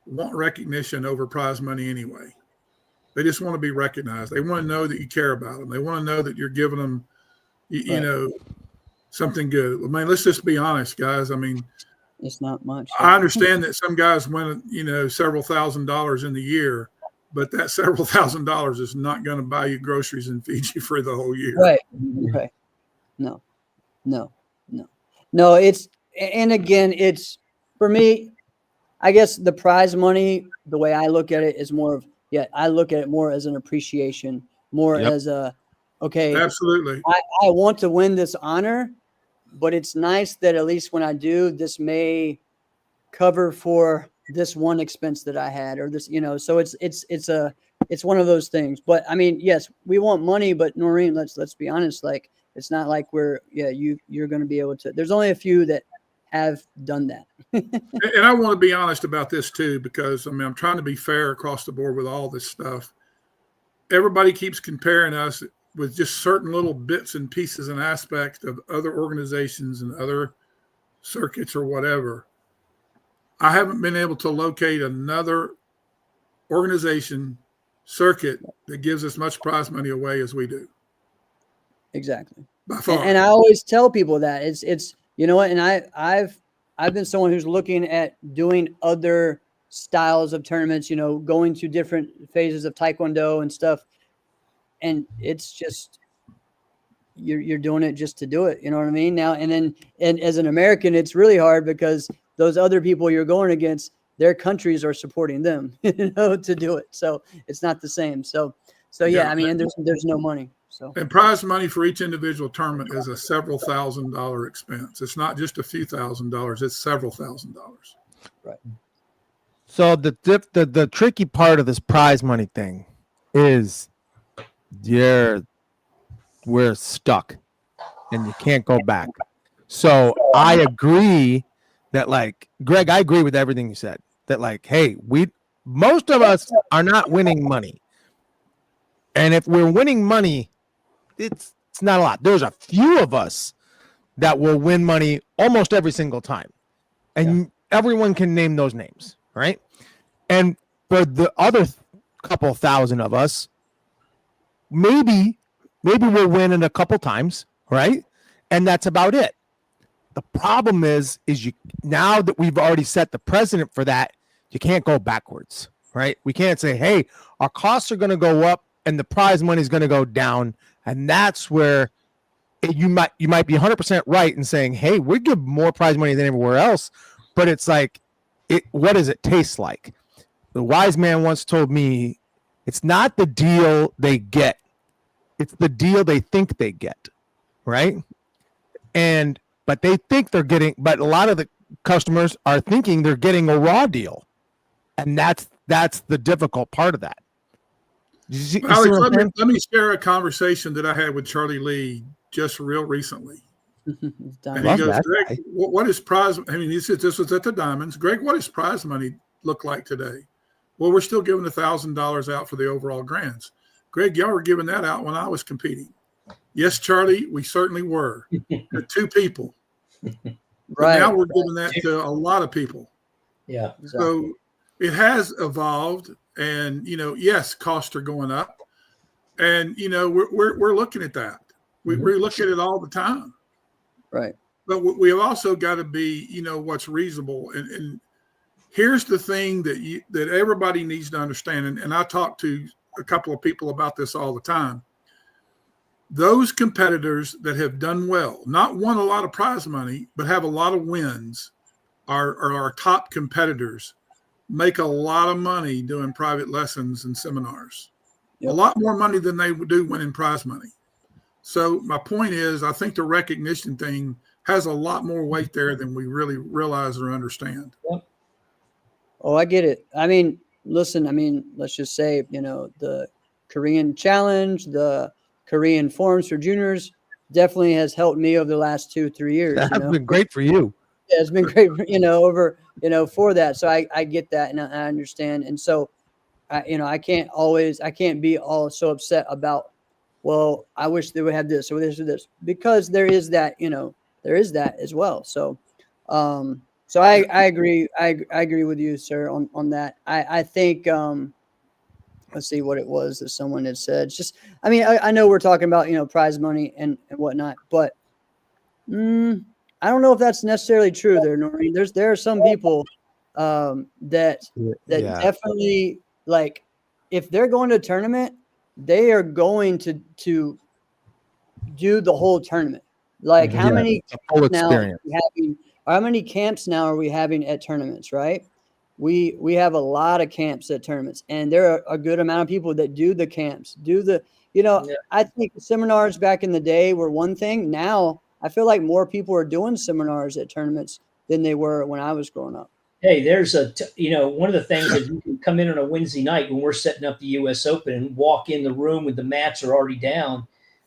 want recognition over prize money anyway. They just want to be recognized. They want to know that you care about them. They want to know that you're giving them, something good. I mean, let's just be honest, guys. I mean, it's not much. I understand that some guys win, several $1,000s in the year, but that several $1,000s is not going to buy you groceries and feed you for the whole year. Right. No. It's for me, I guess the prize money, the way I look at it is I look at it more as an appreciation, as absolutely. I want to win this honor, but it's nice that at least when I do, this may cover for this one expense that I had, or this, so it's one of those things. But I mean, yes, we want money, but Noreen, let's be honest, like, it's not like you're going to be able to, there's only a few that have done that. And I want to be honest about this too, because I'm trying to be fair across the board with all this stuff. Everybody keeps comparing us with just certain little bits and pieces and aspects of other organizations and other circuits or whatever. I haven't been able to locate another organization circuit that gives as much prize money away as we do. Exactly. By far. And I always tell people that it's and I've been someone who's looking at doing other styles of tournaments, going to different phases of Taekwondo and stuff. And it's just, you're doing it just to do it. You know what I mean? Now, and as an American, it's really hard because those other people you're going against, their countries are supporting them, to do it. So it's not the same. So yeah, I mean, and there's no money. So, and prize money for each individual tournament is a several $1,000 expense. It's not just a few $1,000s; it's several $1,000s. Right. So the tricky part of this prize money thing is we're stuck, and you can't go back. So I agree that, like, Greg, I agree with everything you said. That, like, hey, most of us are not winning money, and if we're winning money, it's not a lot. There's a few of us that will win money almost every single time, and everyone can name those names, right? And for the other couple thousand of us, maybe we'll win in a couple times, right? And that's about it. The problem is you, now that we've already set the precedent for that, you can't go backwards, right? We can't say, hey, our costs are going to go up and the prize money is going to go down. And that's where you might be 100% right in saying, hey, we give more prize money than everywhere else. But it's like, what does it taste like? The wise man once told me, it's not the deal they get, it's the deal they think they get, right? But they think they're getting, but a lot of the customers are thinking they're getting a raw deal. And that's the difficult part of that. Alex, let me share a conversation that I had with Charlie Lee just real recently. And he goes, Greg, what is prize? I mean, he said this was at the Diamonds. Greg, what does prize money look like today? Well, we're still giving $1,000 out for the overall grands. Greg, y'all were giving that out when I was competing. Yes, Charlie, we certainly were. To 2 people. Right. Now we're giving that to a lot of people. Yeah. Exactly. So it has evolved, and yes, costs are going up, and we're looking at that. We look at it all the time. Right. But we've also got to be, what's reasonable. And here's the thing that everybody needs to understand, and I talk to a couple of people about this all the time. Those competitors that have done well, not won a lot of prize money, but have a lot of wins, are our top competitors, make a lot of money doing private lessons and seminars. Yep. A lot more money than they do winning prize money. So my point is, I think the recognition thing has a lot more weight there than we really realize or understand. Yep. Oh, I get it. I mean, listen, let's just say, the Korean Challenge, the Korean Forums for Juniors definitely has helped me over the last 2-3 years. That's been great for you. Yeah, it's been great, for that. So I get that and I understand. And so, I can't be all so upset about, well, I wish they would have this or this or this, because there is that as well. So, so I agree. I agree with you, sir, on that. I think, let's see what it was that someone had said. It's just, I know we're talking about, prize money and whatnot, but I don't know if that's necessarily true there, Noreen. There are some people that definitely, like, if they're going to a tournament, they are going to do the whole tournament. Like, how many camps now are we having at tournaments, right? We have a lot of camps at tournaments, and there are a good amount of people that do the camps, I think seminars back in the day were one thing. Now I feel like more people are doing seminars at tournaments than they were when I was growing up. Hey, there's one of the things that you can come in on a Wednesday night when we're setting up the U.S. Open and walk in the room with the mats are already down.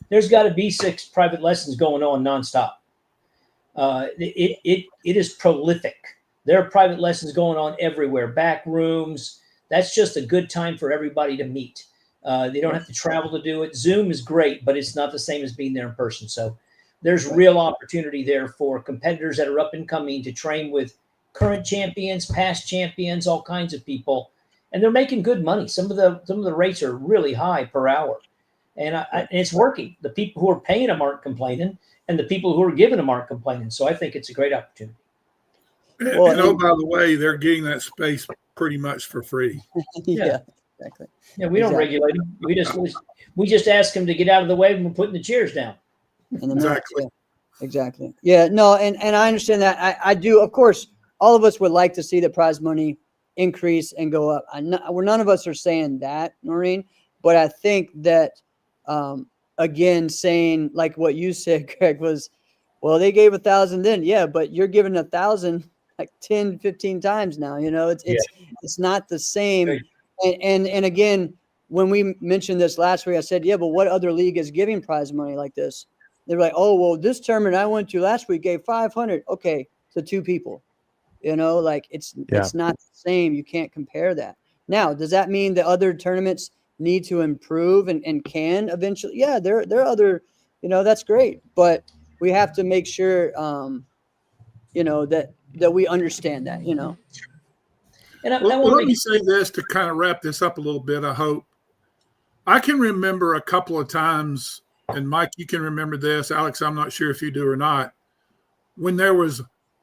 There's got to be 6 private lessons going on nonstop. It is prolific. There are private lessons going on everywhere, back rooms. That's just a good time for everybody to meet. They don't have to travel to do it. Zoom is great, but it's not the same as being there in person. So there's real opportunity there for competitors that are up and coming to train with current champions, past champions, all kinds of people, and they're making good money. Some of the rates are really high per hour, and it's working. The people who are paying them aren't complaining, and the people who are giving them aren't complaining. So I think it's a great opportunity. And by the way, they're getting that space pretty much for free. Yeah, exactly. Yeah, we don't regulate them. We just ask them to get out of the way when we're putting the chairs down. Exactly. Yeah, no, and I understand that. I do, of course. All of us would like to see the prize money increase and go up. None of us are saying that, Noreen, but I think that, again, saying like what you said, Greg, was, well, they gave 1,000 then. Yeah, but you're giving 1,000 like 10, 15 times now. It's not the same. Right. And again, when we mentioned this last week, I said, yeah, but what other league is giving prize money like this? They're like, oh, well, this tournament I went to last week gave 500. Okay, to 2 people. It's not the same. You can't compare that. Now, does that mean that other tournaments need to improve and can eventually? Yeah, there are other, that's great, but we have to make sure, that we understand that, And let me say this to kind of wrap this up a little bit. I hope I can remember a couple of times, and Mike, you can remember this. Alex, I'm not sure if you do or not, when there was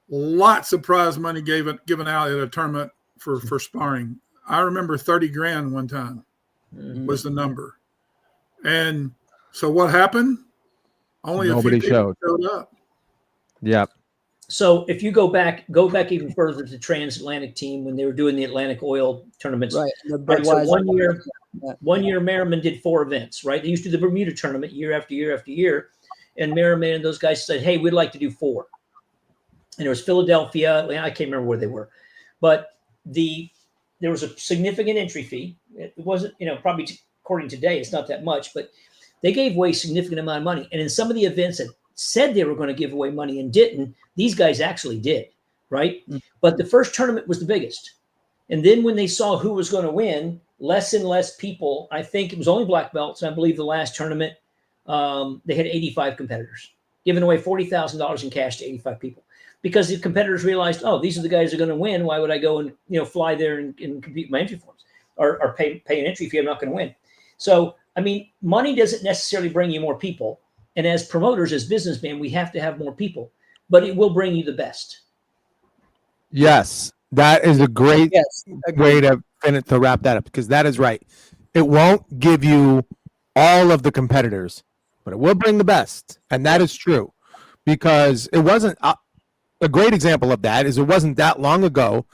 lots of prize money given out at a tournament for sparring. I remember 30 grand one time was the number. And so what happened? Only Nobody a few people showed up. Yep. So if you go back even further to the transatlantic team when they were doing the Atlantic Oil tournaments, right? So one year Merriman did 4 events, right? They used to do the Bermuda tournament year after year after year, and Merriman and those guys said, "Hey, we'd like to do 4." And it was Philadelphia, Atlanta, I can't remember where they were, but there was a significant entry fee. It wasn't, probably according to today, it's not that much, but they gave away a significant amount of money. And in some of the events that said they were going to give away money and didn't, these guys actually did, right? Mm-hmm. But the first tournament was the biggest. And then when they saw who was going to win, less and less people, I think it was only black belts. And I believe the last tournament, they had 85 competitors, giving away $40,000 in cash to 85 people. Because the competitors realized, oh, these are the guys who are going to win. Why would I go and fly there and compete my entry forms or pay an entry fee? I'm not going to win. So, money doesn't necessarily bring you more people. And as promoters, as businessmen, we have to have more people. But it will bring you the best. Yes. That is a great Yes, way agreed. to wrap that up, because that is right. It won't give you all of the competitors, but it will bring the best, and that is true. Because it wasn't a great example of that is it wasn't that long ago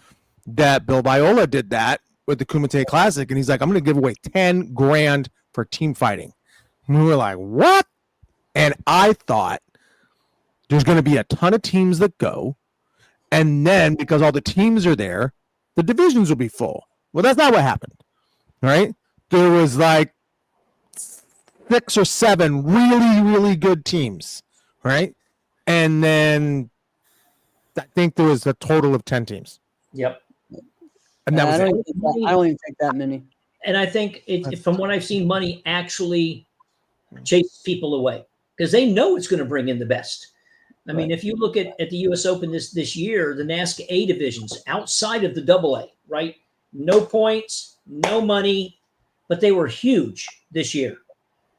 that Bill Viola did that with the Kumite Classic, and he's like, I'm going to give away 10 grand for team fighting. And we were like, what? And I thought there's going to be a ton of teams that go, and then because all the teams are there, the divisions will be full. Well, that's not what happened, right? There was like 6 or 7 really, really good teams, right? And then I think there was a total of 10 teams. Yep. And that was I it. don't even think that many. And I think from what I've seen, money actually chases people away because they know it's going to bring in the best. I mean, if you look at the U.S. Open this year, the NASKA A divisions outside of the AA, right? No points, no money, but they were huge this year.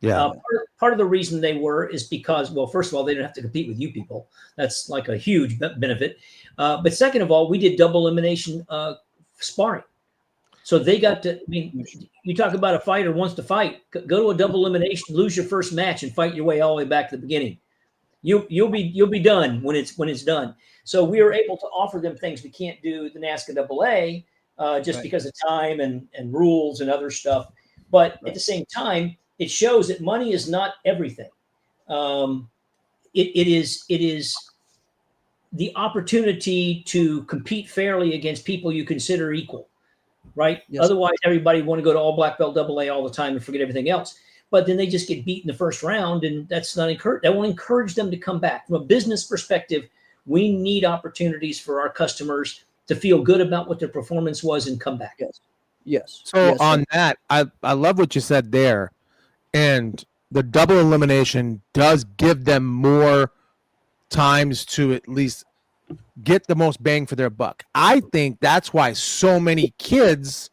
Yeah. Part of the reason they were is because, well, first of all, they didn't have to compete with you people. That's like a huge benefit. But second of all, we did double elimination sparring. So they got to, I mean, you talk about a fighter wants to fight, go to a double elimination, lose your first match and fight your way all the way back to the beginning. You'll be done when it's done. So we were able to offer them things we can't do the NASKA AA just because of time and rules and other stuff. But at the same time, it shows that money is not everything. It is the opportunity to compete fairly against people you consider equal, right? Yes. Otherwise, everybody want to go to all black belt AA all the time and forget everything else. But then they just get beat in the first round, and that's not encouraged. That won't encourage them to come back. From a business perspective, we need opportunities for our customers to feel good about what their performance was and come back. Yes. So on that, I love what you said there. And the double elimination does give them more times to at least get the most bang for their buck. I think that's why so many kids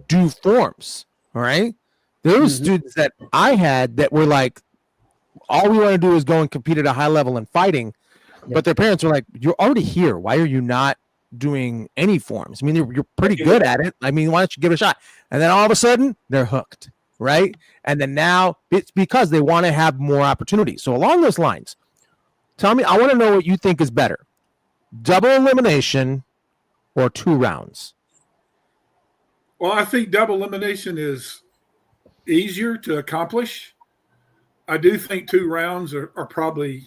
do forms, all right? There were students that I had that were like, all we want to do is go and compete at a high level in fighting. Yep. But their parents were like, you're already here. Why are you not doing any forms? I mean, you're pretty good at it. I mean, why don't you give it a shot? And then all of a sudden, they're hooked, right? And then now it's because they want to have more opportunities. So along those lines, tell me, I want to know what you think is better, double elimination or 2 rounds? Well, I think double elimination is easier to accomplish. I do think 2 rounds are probably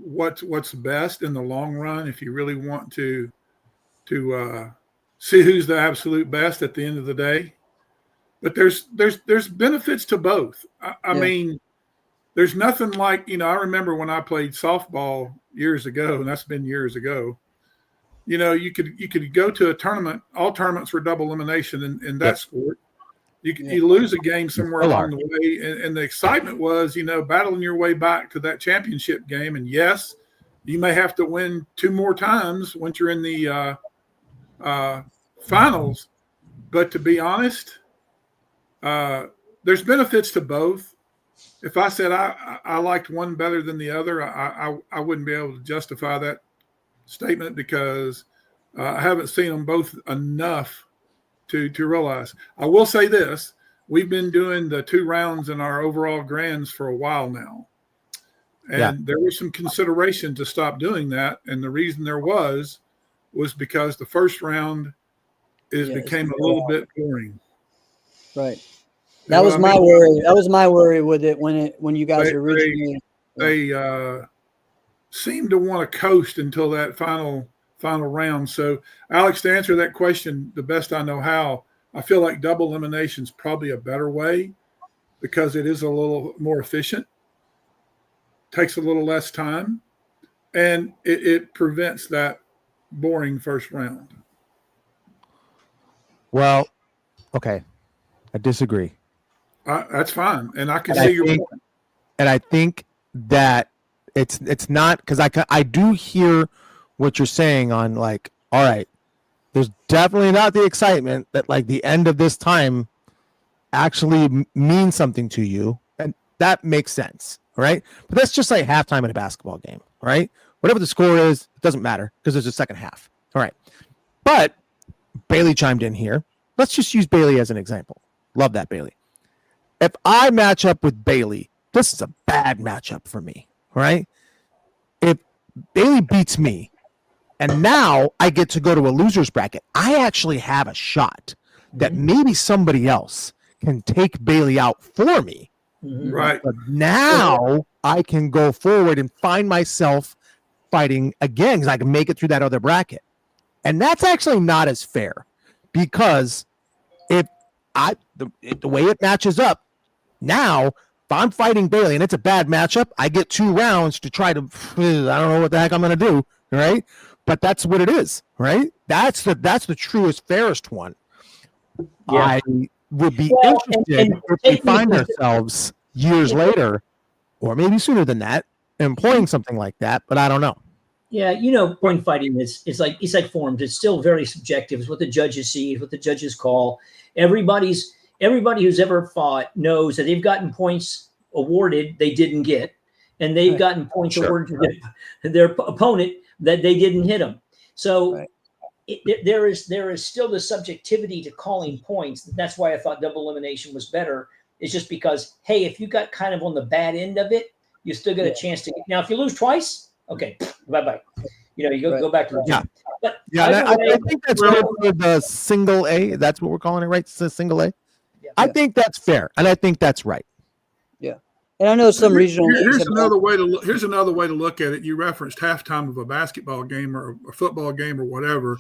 what's best in the long run if you really want to see who's the absolute best at the end of the day. But there's benefits to both. I mean, there's nothing like, I remember when I played softball years ago, and that's been years ago. You could go to a tournament. All tournaments were double elimination in that sport. You lose a game somewhere along the way, and the excitement was, battling your way back to that championship game. And yes, you may have to win 2 more times once you're in the finals. But to be honest, there's benefits to both. If I said I liked one better than the other, I wouldn't be able to justify that statement because I haven't seen them both enough to realize. I will say this: we've been doing the 2 rounds in our overall grands for a while now, and there was some consideration to stop doing that. And the reason there was because the first round became a little bit boring. Right. That was my worry. That was my worry with it when you guys originally. They seemed to want to coast until that final round. So, Alex, to answer that question the best I know how, I feel like double elimination is probably a better way because it is a little more efficient, takes a little less time, and it prevents that boring first round. Well, okay, I disagree. That's fine, and I can see your point. And I think that it's not because I do hear what you're saying on like, all right, there's definitely not the excitement that like the end of this time actually means something to you, and that makes sense, right? But that's just like halftime in a basketball game, right? Whatever the score is, it doesn't matter because there's a second half. All right. But Bailey chimed in here. Let's just use Bailey as an example. Love that, Bailey. If I match up with Bailey, this is a bad matchup for me, right? If Bailey beats me, and now I get to go to a loser's bracket, I actually have a shot that maybe somebody else can take Bailey out for me. Right. But now I can go forward and find myself fighting again because I can make it through that other bracket. And that's actually not as fair because if the way it matches up, now if I'm fighting Bailey and it's a bad matchup, I get 2 rounds to try to, I don't know what the heck I'm going to do, right? But that's what it is, right? That's the truest, fairest one. Yeah. I would be interested if we find ourselves years later, or maybe sooner than that, employing something like that, but I don't know. Yeah, point fighting is like forms. It's still very subjective. It's what the judges see, it's what the judges call. Everybody who's ever fought knows that they've gotten points awarded they didn't get, and they've gotten points awarded to their opponent that they didn't hit them. So there is still the subjectivity to calling points. That's why I thought double elimination was better. It's just because, hey, if you got kind of on the bad end of it, you still get a chance to get. Now, if you lose twice, okay, bye-bye. You go back to the gym. But I think that's good for the single A. That's what we're calling it, right? It's a single A. Yeah. I think that's fair, and I think that's right. Yeah, and I know some regional. Here's another way to look at it. You referenced halftime of a basketball game or a football game or whatever,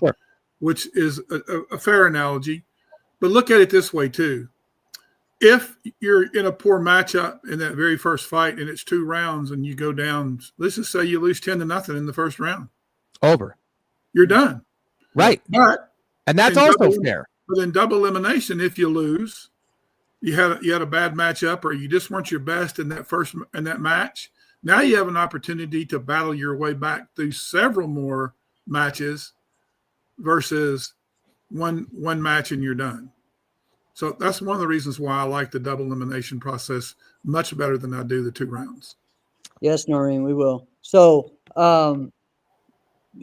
which is a fair analogy. But look at it this way too. If you're in a poor matchup in that very first fight and it's 2 rounds and you go down, let's just say you lose 10-0 in the first round. Over. You're done. Right. And that's also fair. But in double elimination, if you lose, you had a bad matchup or you just weren't your best in that match. Now you have an opportunity to battle your way back through several more matches versus one match and you're done. So that's one of the reasons why I like the double elimination process much better than I do the 2 rounds. Yes, Noreen, we will. So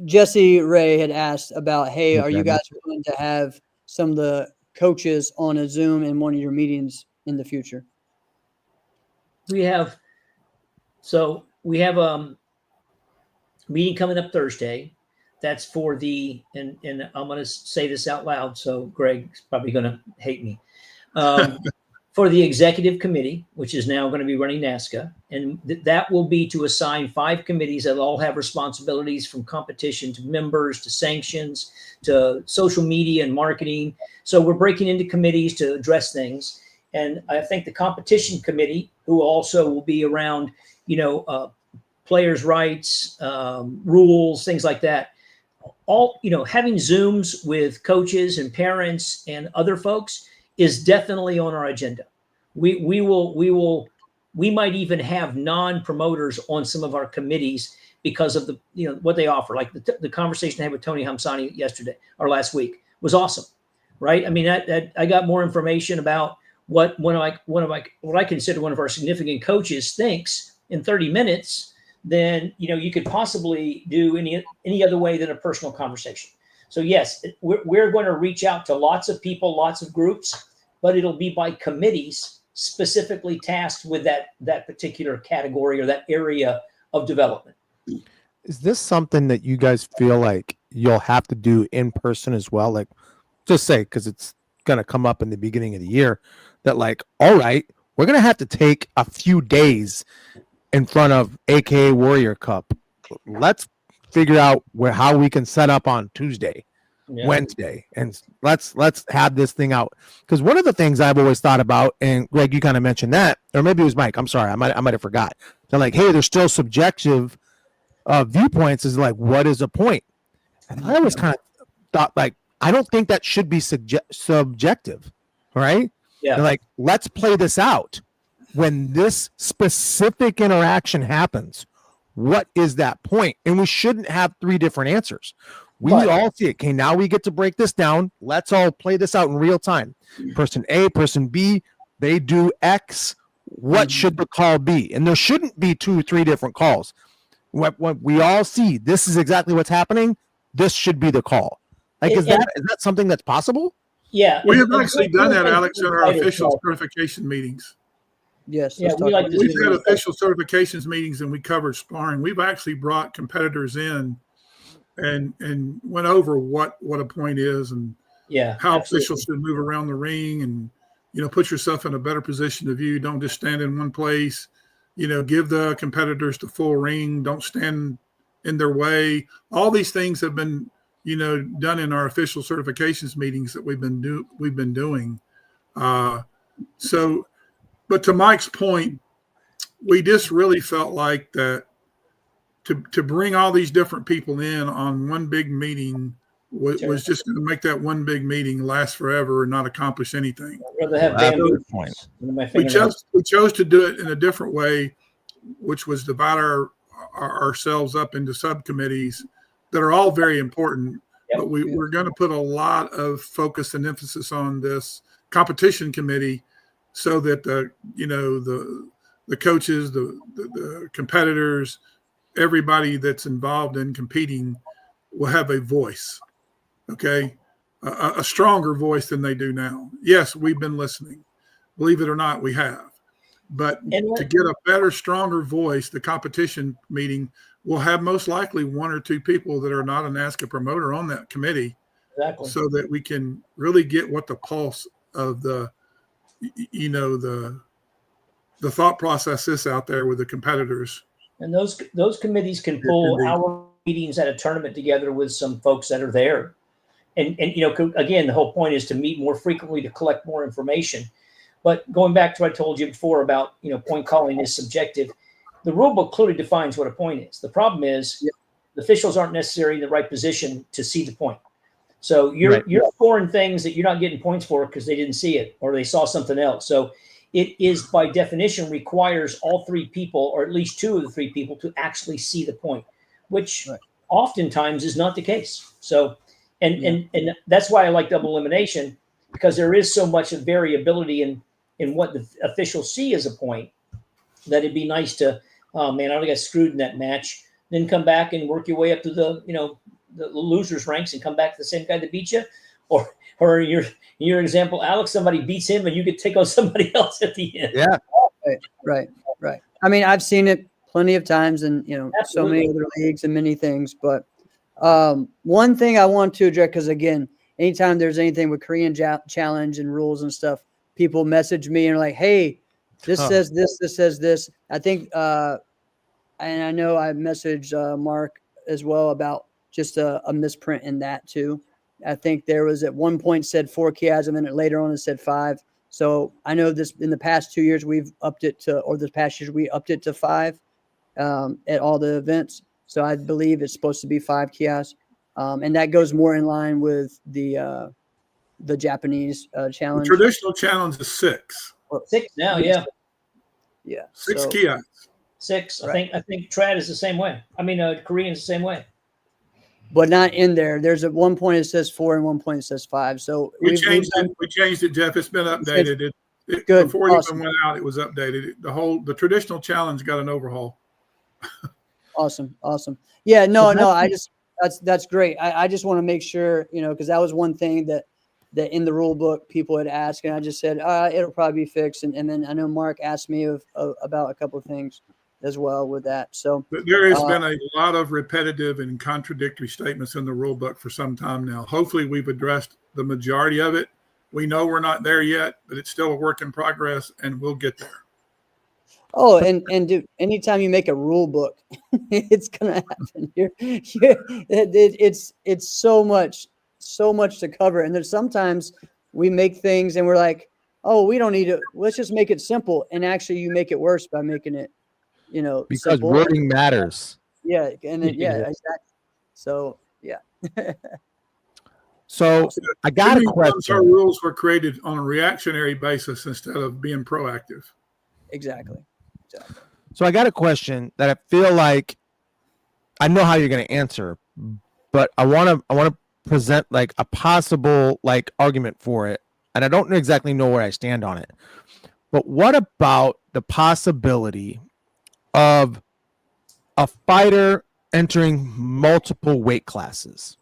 Jesse Ray had asked about, hey, are you guys willing to have some of the coaches on a Zoom in one of your meetings in the future? We have a meeting coming up Thursday. That's for and I'm going to say this out loud, so Greg's probably going to hate me. For the executive committee, which is now going to be running NASKA, and that will be to assign 5 committees that all have responsibilities from competition to members to sanctions to social media and marketing. So we're breaking into committees to address things. And I think the competition committee, who also will be around, players' rights, rules, things like that. Having Zooms with coaches and parents and other folks is definitely on our agenda. We might even have non-promoters on some of our committees because of what they offer. Like the conversation I had with Tony Hamsani yesterday or last week was awesome, right? I mean, I got more information about what I consider one of our significant coaches thinks in 30 minutes than you could possibly do any other way than a personal conversation. So yes, we're going to reach out to lots of people, lots of groups, but it'll be by committees specifically tasked with that particular category or that area of development. Is this something that you guys feel like you'll have to do in person as well? Like, just say, because it's going to come up in the beginning of the year, that like, all right, we're going to have to take a few days in front of AKA Warrior Cup. Let's figure out how we can set up on Tuesday, Wednesday, and let's have this thing out. Because one of the things I've always thought about, and Greg, you kind of mentioned that, or maybe it was Mike. I'm sorry, I might have forgot. They're like, hey, there's still subjective viewpoints. Is like, what is a point? And I always kind of thought like, I don't think that should be subjective, right? Yeah. They're like, let's play this out. When this specific interaction happens, what is that point? And we shouldn't have 3 different answers. We all see it. Okay, now we get to break this down. Let's all play this out in real time. Person A, person B, they do X. What should the call be? And there shouldn't be 2 or 3 different calls. What we all see, this is exactly what's happening. This should be the call. Like, is that something that's possible? Yeah. We have actually done that, Alex, in our official certification meetings. Yes. Yeah, we've had official certifications meetings and we covered sparring. We've actually brought competitors in and went over what a point is and how officials should move around the ring and, put yourself in a better position of view. Don't just stand in one place, give the competitors the full ring. Don't stand in their way. All these things have been, done in our official certifications meetings that we've been doing. But to Mike's point, we just really felt like that to bring all these different people in on one big meeting was just going to make that one big meeting last forever and not accomplish anything. I'd rather have bamboo points. We chose to do it in a different way, which was divide ourselves up into subcommittees that are all very important. But we're going to put a lot of focus and emphasis on this competition committee so that the coaches, the competitors, everybody that's involved in competing will have a voice, okay? A stronger voice than they do now. Yes, we've been listening. Believe it or not, we have. But to get a better, stronger voice, the competition meeting will have most likely one or two people that are not a NASKA promoter on that committee. Exactly. So that we can really get what the pulse of the thought process is out there with the competitors. And those committees can pull our meetings at a tournament together with some folks that are there. And again, the whole point is to meet more frequently to collect more information. But going back to what I told you before about, point calling is subjective. The rule book clearly defines what a point is. The problem is the officials aren't necessarily in the right position to see the point. So you're scoring things that you're not getting points for because they didn't see it or they saw something else. So it is by definition requires all three people or at least two of the three people to actually see the point, which oftentimes is not the case. So, and that's why I like double elimination, because there is so much variability in what the officials see as a point that it'd be nice to, oh man, I got screwed in that match. Then come back and work your way up to the losers ranks and come back to the same guy that beat you, or in your example, Alex, somebody beats him and you could take on somebody else at the end. Yeah. Right. I mean, I've seen it plenty of times in, so many other leagues and many things, but one thing I want to address, because again, anytime there's anything with Korean challenge and rules and stuff, people message me and are like, hey, this says this says this. I think, and I know I messaged Mark as well about just a misprint in that too. I think there was at one point said 4 chiasm and later on it said 5. So I know this in the past 2 years we've upped it to, or this past year we upped it to 5 at all the events. So I believe it's supposed to be 5 chias. And that goes more in line with the Japanese challenge. The traditional challenge is 6. 6 now, yeah. 6 chias. 6. Right. I think trad is the same way. I mean, Korean's the same way. But not in there. There's at one point it says 4 and one point it says 5. So we changed it. We changed it, Jeff. It's been updated. Good. Before it even went out, it was updated. The traditional challenge got an overhaul. Awesome. Yeah, that's great. I just want to make sure, because that was one thing that in the rule book people had asked, and I just said it'll probably be fixed. And then I know Mark asked me about a couple of things as well with that. So there has been a lot of repetitive and contradictory statements in the rule book for some time now. Hopefully we've addressed the majority of it. We know we're not there yet, but it's still a work in progress and we'll get there. Oh, and dude, anytime you make a rule book, it's going to happen. It's so much to cover. And there's sometimes we make things and we're like, oh, we don't need it. Let's just make it simple. And actually you make it worse by making it, because simple. wording matters. Yeah. And then, exactly. So, yeah. So I got a question. Our rules were created on a reactionary basis instead of being proactive. Exactly. So I got a question that I feel like I know how you're going to answer, but I want to present like a possible like argument for it. And I don't exactly know where I stand on it, but what about the possibility of a fighter entering multiple weight classes?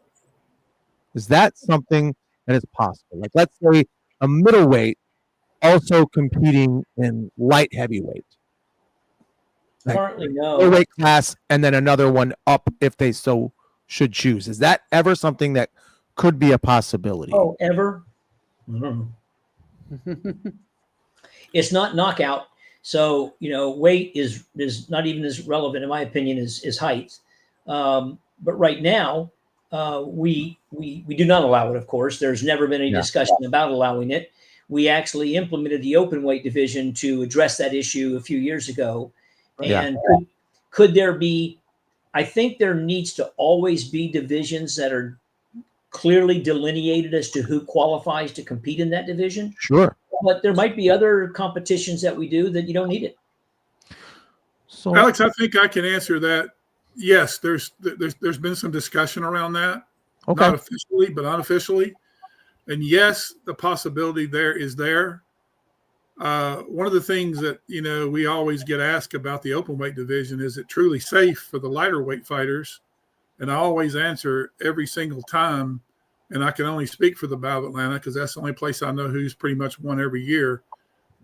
Is that something that is possible? Like, let's say a middleweight also competing in light heavyweight. Like, Currently, no. middleweight class, and then another one up if they so should choose. Is that ever something that could be a possibility? Oh, ever? It's not knockout. So, weight is not even as relevant, in my opinion, as height. But right now, we do not allow it, of course. There's never been any discussion about allowing it. We actually implemented the open weight division to address that issue a few years ago. And could there be, I think there needs to always be divisions that are clearly delineated as to who qualifies to compete in that division. Sure. But there might be other competitions that we do that you don't need it. So, Alex, I think I can answer that. Yes, there's been some discussion around that. okay. Not officially, but unofficially. And yes, the possibility there is there. One of the things that, we always get asked about the open weight division, is it truly safe for the lighter weight fighters? And I always answer every single time, and I can only speak for the Battle of Atlanta because that's the only place I know who's pretty much won every year.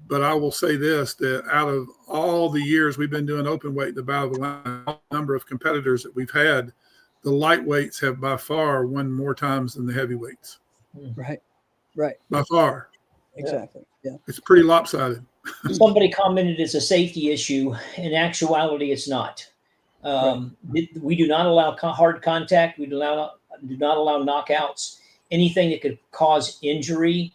But I will say this, that out of all the years we've been doing open weight, the Battle of Atlanta, number of competitors that we've had, the lightweights have by far won more times than the heavyweights. Right. By far. Exactly. Yeah. It's pretty lopsided. Somebody commented it's a safety issue. In actuality, it's not. We do not allow hard contact. We do not allow knockouts. Anything that could cause injury,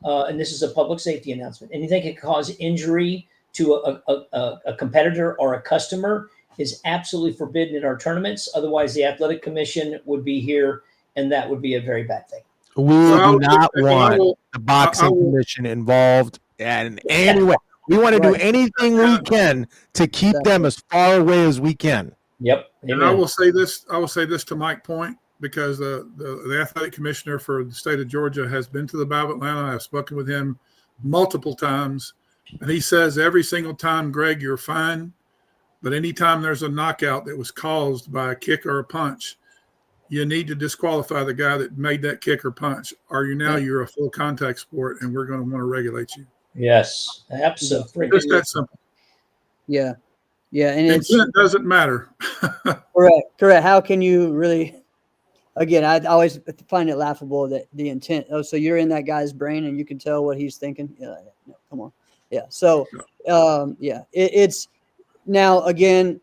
and this is a public safety announcement, anything that could cause injury to a competitor or a customer is absolutely forbidden in our tournaments. Otherwise, the athletic commission would be here, and that would be a very bad thing. We do not want the boxing commission involved in any way. We want to do anything we can to keep them as far away as we can. Yep. And I will say this to Mike Point, because the athletic commissioner for the state of Georgia has been to the Battle of Atlanta. I've spoken with him multiple times, and he says every single time, Greg, you're fine. But anytime there's a knockout that was caused by a kick or a punch, you need to disqualify the guy that made that kick or punch, or you're a full contact sport, and we're going to want to regulate you. Yes, absolutely. Just that simple. Yeah. And intent doesn't matter. Correct. How can you really? Again, I always find it laughable that the intent. Oh, so you're in that guy's brain and you can tell what he's thinking. Yeah, no, come on. Yeah. So, it's now again.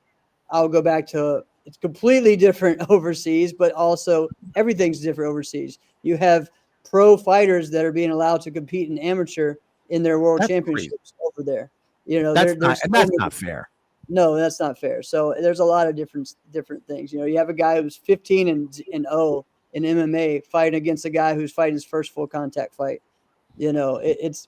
I'll go back to it's completely different overseas, but also everything's different overseas. You have pro fighters that are being allowed to compete in amateur in their world championships over there. That's not fair. No, that's not fair. So there's a lot of different things. You have a guy who's 15-0 in MMA fighting against a guy who's fighting his first full contact fight. It's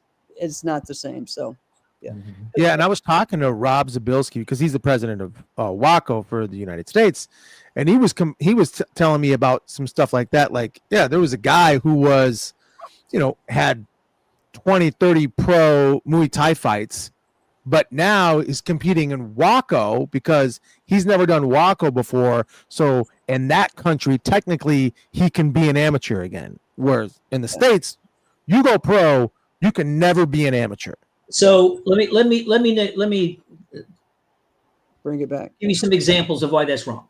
not the same. So, yeah. Yeah, and I was talking to Rob Zabilski because he's the president of WACO for the United States, and he was telling me about some stuff like that. Like, there was a guy who was, had 20, 30 pro Muay Thai fights, but now is competing in WACO because he's never done WACO before. So in that country, technically, he can be an amateur again. Whereas in the States, you go pro, you can never be an amateur. So let me bring it back. Give you some examples of why that's wrong.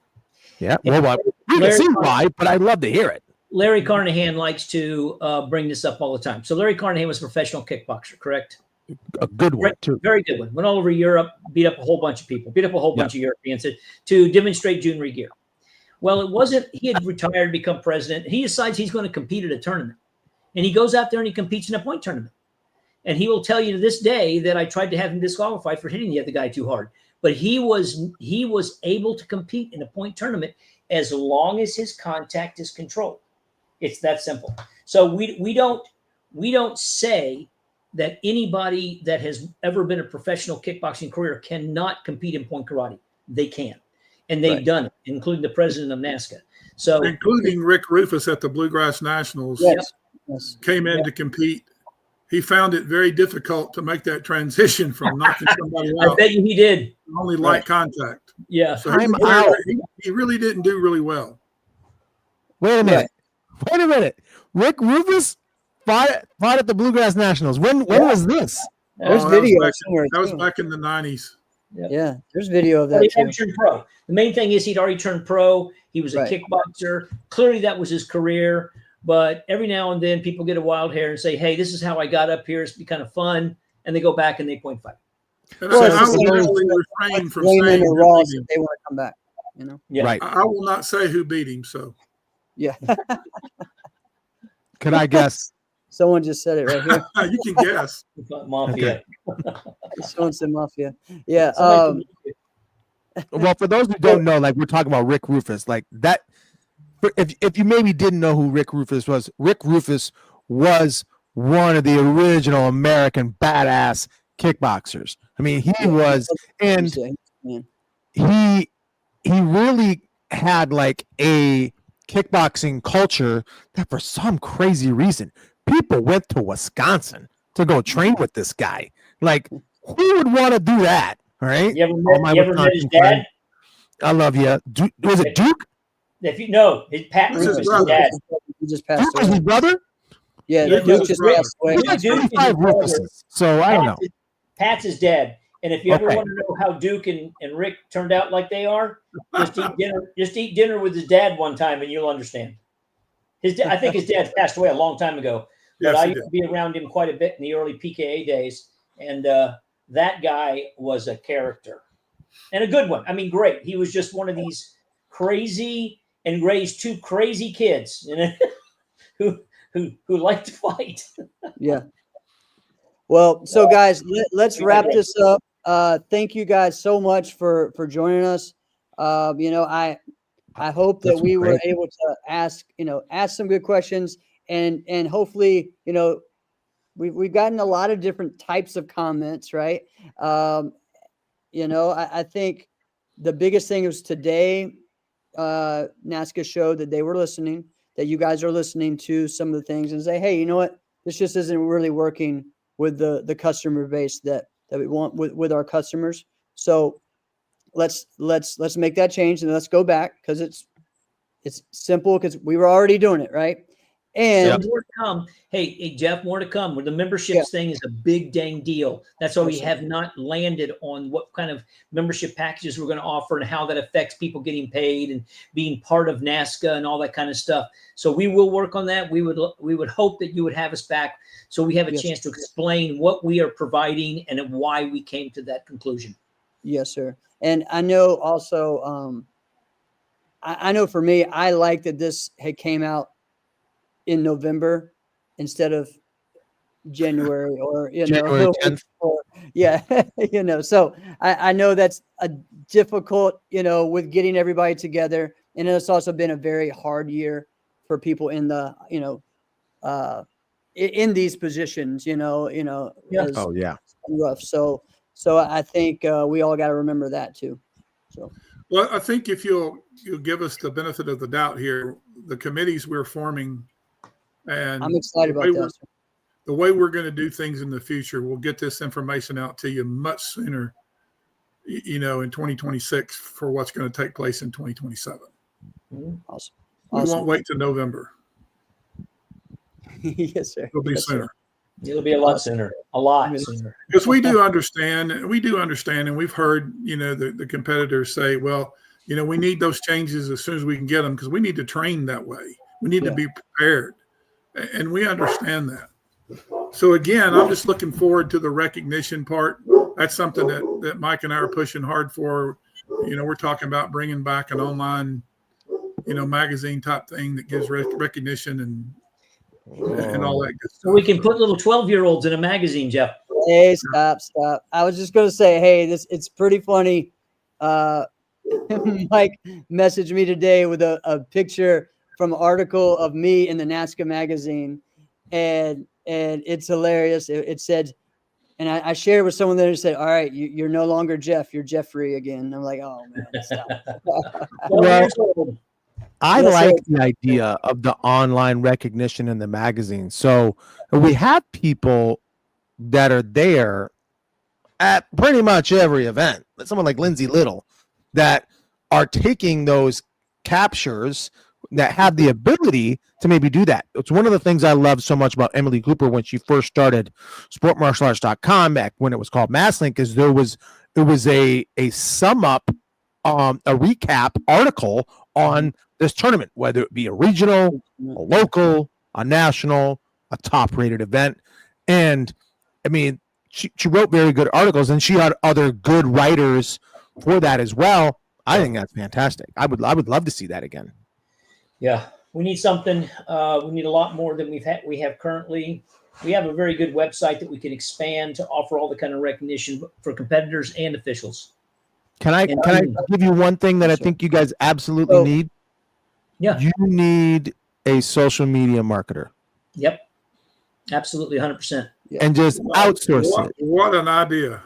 Yeah, well, you can see why, but I'd love to hear it. Larry Carnahan likes to bring this up all the time. So Larry Carnahan was a professional kickboxer, correct? A good one, too. Very good one. Went all over Europe, beat up a whole bunch of people, beat up a whole bunch of Europeans to demonstrate junior gear. Well, it wasn't, he had retired, become president. He decides he's going to compete at a tournament. And he goes out there and he competes in a point tournament. And he will tell you to this day that I tried to have him disqualified for hitting the other guy too hard. But he was able to compete in a point tournament as long as his contact is controlled. It's that simple. So we don't say that anybody that has ever been a professional kickboxing career cannot compete in point karate. They can. And they've done it, including the president of NASKA. So including Rick Rufus at the Bluegrass Nationals came in to compete. He found it very difficult to make that transition from knocking somebody out. I bet you he did. Only light contact. Yeah. So he really didn't do really well. Wait a minute. Wait a minute. Rick Rufus fought at the Bluegrass Nationals. When was this? There's that was video back- somewhere. That was too. back in the 90s. Yeah, there's video of Well, that he too. already turned pro. The main thing is he'd already turned pro. He was a Right. kickboxer. Clearly, that was his career. But every now and then, people get a wild hair and say, "Hey, this is how I got up here. It's be kind of fun," and they go back and they point fight. And Well, I it's will the same definitely as refrain from Raymond saying or who Ross beat if him. they want to come back. You know. Yeah. Right. I will not say who beat him. So Yeah. Could I guess? Someone just said it right here. you can guess. Mafia. Someone said Mafia. Yeah. Somebody- Well, for those who don't know, like we're talking about Rick Rufus, like that. If you maybe didn't know who Rick Rufus was one of the original American badass kickboxers. I mean, he was, and he really had like a kickboxing culture that for some crazy reason people went to Wisconsin to go train with this guy. Like, who would want to do that? All right. You ever met his dad? I love you. Was it Duke? If you know, Pat This is Rufus, his brother. dad. He just passed Duke was away. his brother? Yeah, Yeah, Duke his just brother. passed away. There's like Duke is his 35 brother. Rufuses, so I don't know. Pat's his dad. And if you ever Okay. want to know how Duke and Rick turned out like they are, just eat dinner with his dad one time and you'll understand. I think his dad passed away a long time ago, but Yes, I he used to be around him quite a bit in the early PKA days. And that guy was a character and a good one. I mean, great. He was just one of these crazy and raised two crazy kids, you know, who like to fight. Yeah. Well, so guys, let's wrap this up. Thank you guys so much for joining us. You know, I hope that That's we were great. able to ask some good questions and hopefully, you know, we've gotten a lot of different types of comments, right? You know, I think the biggest thing was today, NASKA showed that they were listening, that you guys are listening to some of the things and say, hey, you know what? This just isn't really working with the customer base that we want with our customers. So let's make that change and let's go back because it's simple because we were already doing it, right? And So more to come. Hey, Jeff, more to come. With the memberships thing is a big dang deal. That's why we have not landed on what kind of membership packages we're going to offer and how that affects people getting paid and being part of NASKA and all that kind of stuff. So we will work on that. We would hope that you would have us back so we have a chance to explain what we are providing and why we came to that conclusion. Yes, sir. And I know also, I know for me, I like that this had came out in November instead of January or, January 10th. so I know that's a difficult, with getting everybody together. And it's also been a very hard year for people in the, in these positions, Oh yeah. rough. So I think we all got to remember that too. So. Well, I think if you'll give us the benefit of the doubt here, the committees we're forming, and I'm excited about that. The way we're going to do things in the future, we'll get this information out to you much sooner, in 2026 for what's going to take place in 2027. Awesome. We won't wait till November. Yes, sir. It'll be sooner. It'll be a lot sooner. A lot sooner. Because we do understand, and we've heard, the competitors say, well, we need those changes as soon as we can get them because we need to train that way. We need to be prepared. And we understand that. So again, I'm just looking forward to the recognition part. That's something that Mike and I are pushing hard for. We're talking about bringing back an online, magazine type thing that gives recognition and all that good stuff. So we can put little 12-year-olds in a magazine, Jeff. Hey, stop. I was just going to say, hey, it's pretty funny. Mike messaged me today with a picture from an article of me in the NASKA magazine. And it's hilarious. It said, and I shared it with someone there who said, all right, you're no longer Jeff, you're Jeffrey again. I'm like, oh man, stop. Well, I like the idea of the online recognition in the magazine. So we have people that are there at pretty much every event. Someone like Lindsay Little that are taking those captures that have the ability to maybe do that. It's one of the things I love so much about Emily Cooper when she first started sportmartialarts.com back when it was called MassLink, is it was a sum up, a recap article on this tournament, whether it be a regional, a local, a national, a top rated event. And I mean, she wrote very good articles, and she had other good writers for that as well. I think that's fantastic. I would love to see that again. Yeah, we need something. We need a lot more than we have currently. We have a very good website that we could expand to offer all the kind of recognition for competitors and officials. Can I give you one thing that I think you guys absolutely need? Yeah. You need a social media marketer. Yep. Absolutely, 100%. And just outsource it. What an idea.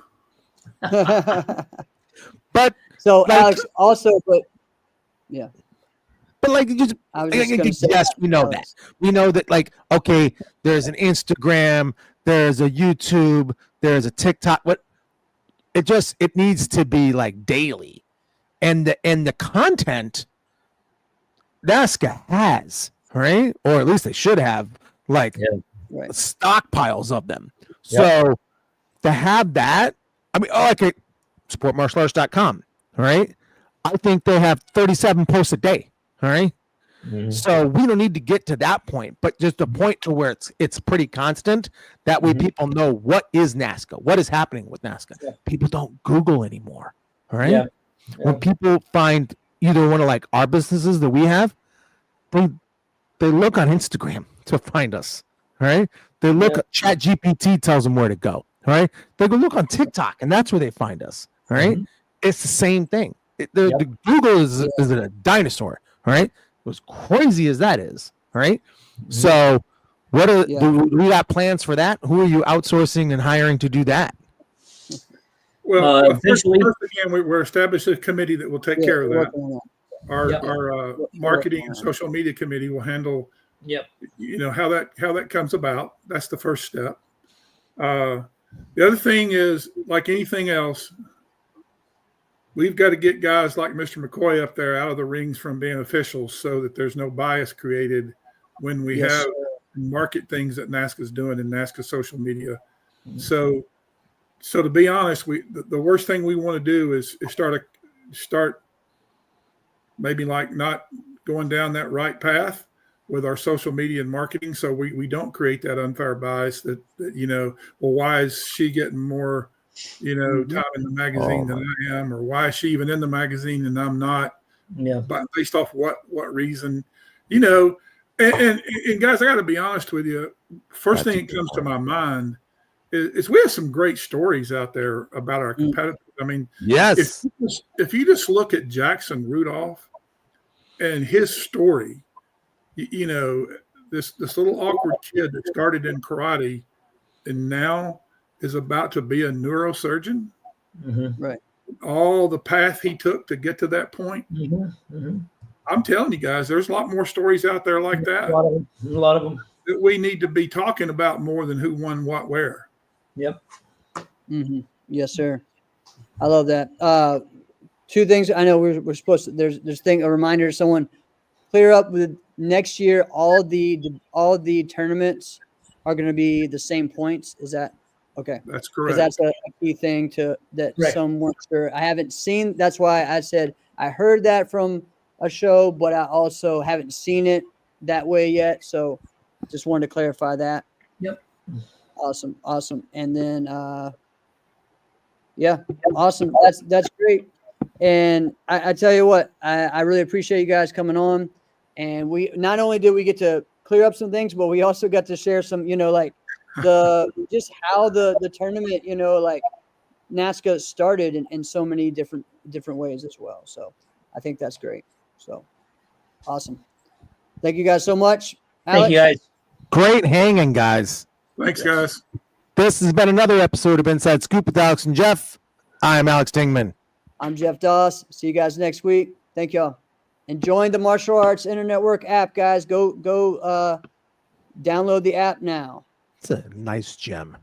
But so like, Alex also, but like, just, yes, we know that. We know that, like, okay, there's an Instagram, there's a YouTube, there's a TikTok. What it needs to be like daily, and the content NASKA has, right, or at least they should have, like stockpiles of them. So to have that, I mean, okay, sportmartialarts.com, all right. I think they have 37 posts a day. All right. So we don't need to get to that point, but just a point to where it's pretty constant. That way people know what is NASKA, what is happening with NASKA. People don't Google anymore. All right. When people find either one of like our businesses that we have, they look on Instagram to find us. All right. They look at ChatGPT tells them where to go. All right. They go look on TikTok, and that's where they find us. All right. It's the same thing. The Google is a dinosaur. All right. As crazy as that is. All right. So what do we got plans for that? Who are you outsourcing and hiring to do that? Well, first again, we're establishing a committee that will take care of that. Our marketing and social media committee will handle how that comes about. That's the first step. The other thing is, like anything else, we've got to get guys like Mr. McCoy up there out of the rings from being officials, so that there's no bias created when we have market things that NASKA is doing in NASKA social media. So to be honest, the worst thing we want to do is start maybe like not going down that right path with our social media and marketing. So we don't create that unfair bias that why is she getting more time in the magazine than I am, or why is she even in the magazine and I'm not? But based off what reason, and guys, I got to be honest with you. First thing that comes to my mind is we have some great stories out there about our competitors. I mean, if you just look at Jackson Rudolph and his story, this little awkward kid that started in karate and now is about to be a neurosurgeon. Right. All the path he took to get to that point. I'm telling you guys, there's a lot more stories out there like that. A lot of them that we need to be talking about more than who won what where. Yes, sir. I love that. Two things. I know we're supposed to. There's a reminder. Someone clear up with next year. All the tournaments are going to be the same points. Is that okay? That's correct. Because that's a key thing some weren't sure. I haven't seen. That's why I said I heard that from a show, but I also haven't seen it that way yet. So just wanted to clarify that. Awesome. And then awesome. That's great. And I tell you what, I really appreciate you guys coming on. And we not only did we get to clear up some things, but we also got to share some, like just how the tournament, like NASKA started in so many different ways as well. So I think that's great. So awesome. Thank you guys so much. Alex? Thank you guys. Great hanging, guys. Thanks, guys. This has been another episode of Inside Scoop with Alex and Jeff. I'm Alex Dingman. I'm Jeff Doss. See you guys next week. Thank y'all. And join the Martial Arts Internetwork app, guys. Go download the app now. It's a nice gem.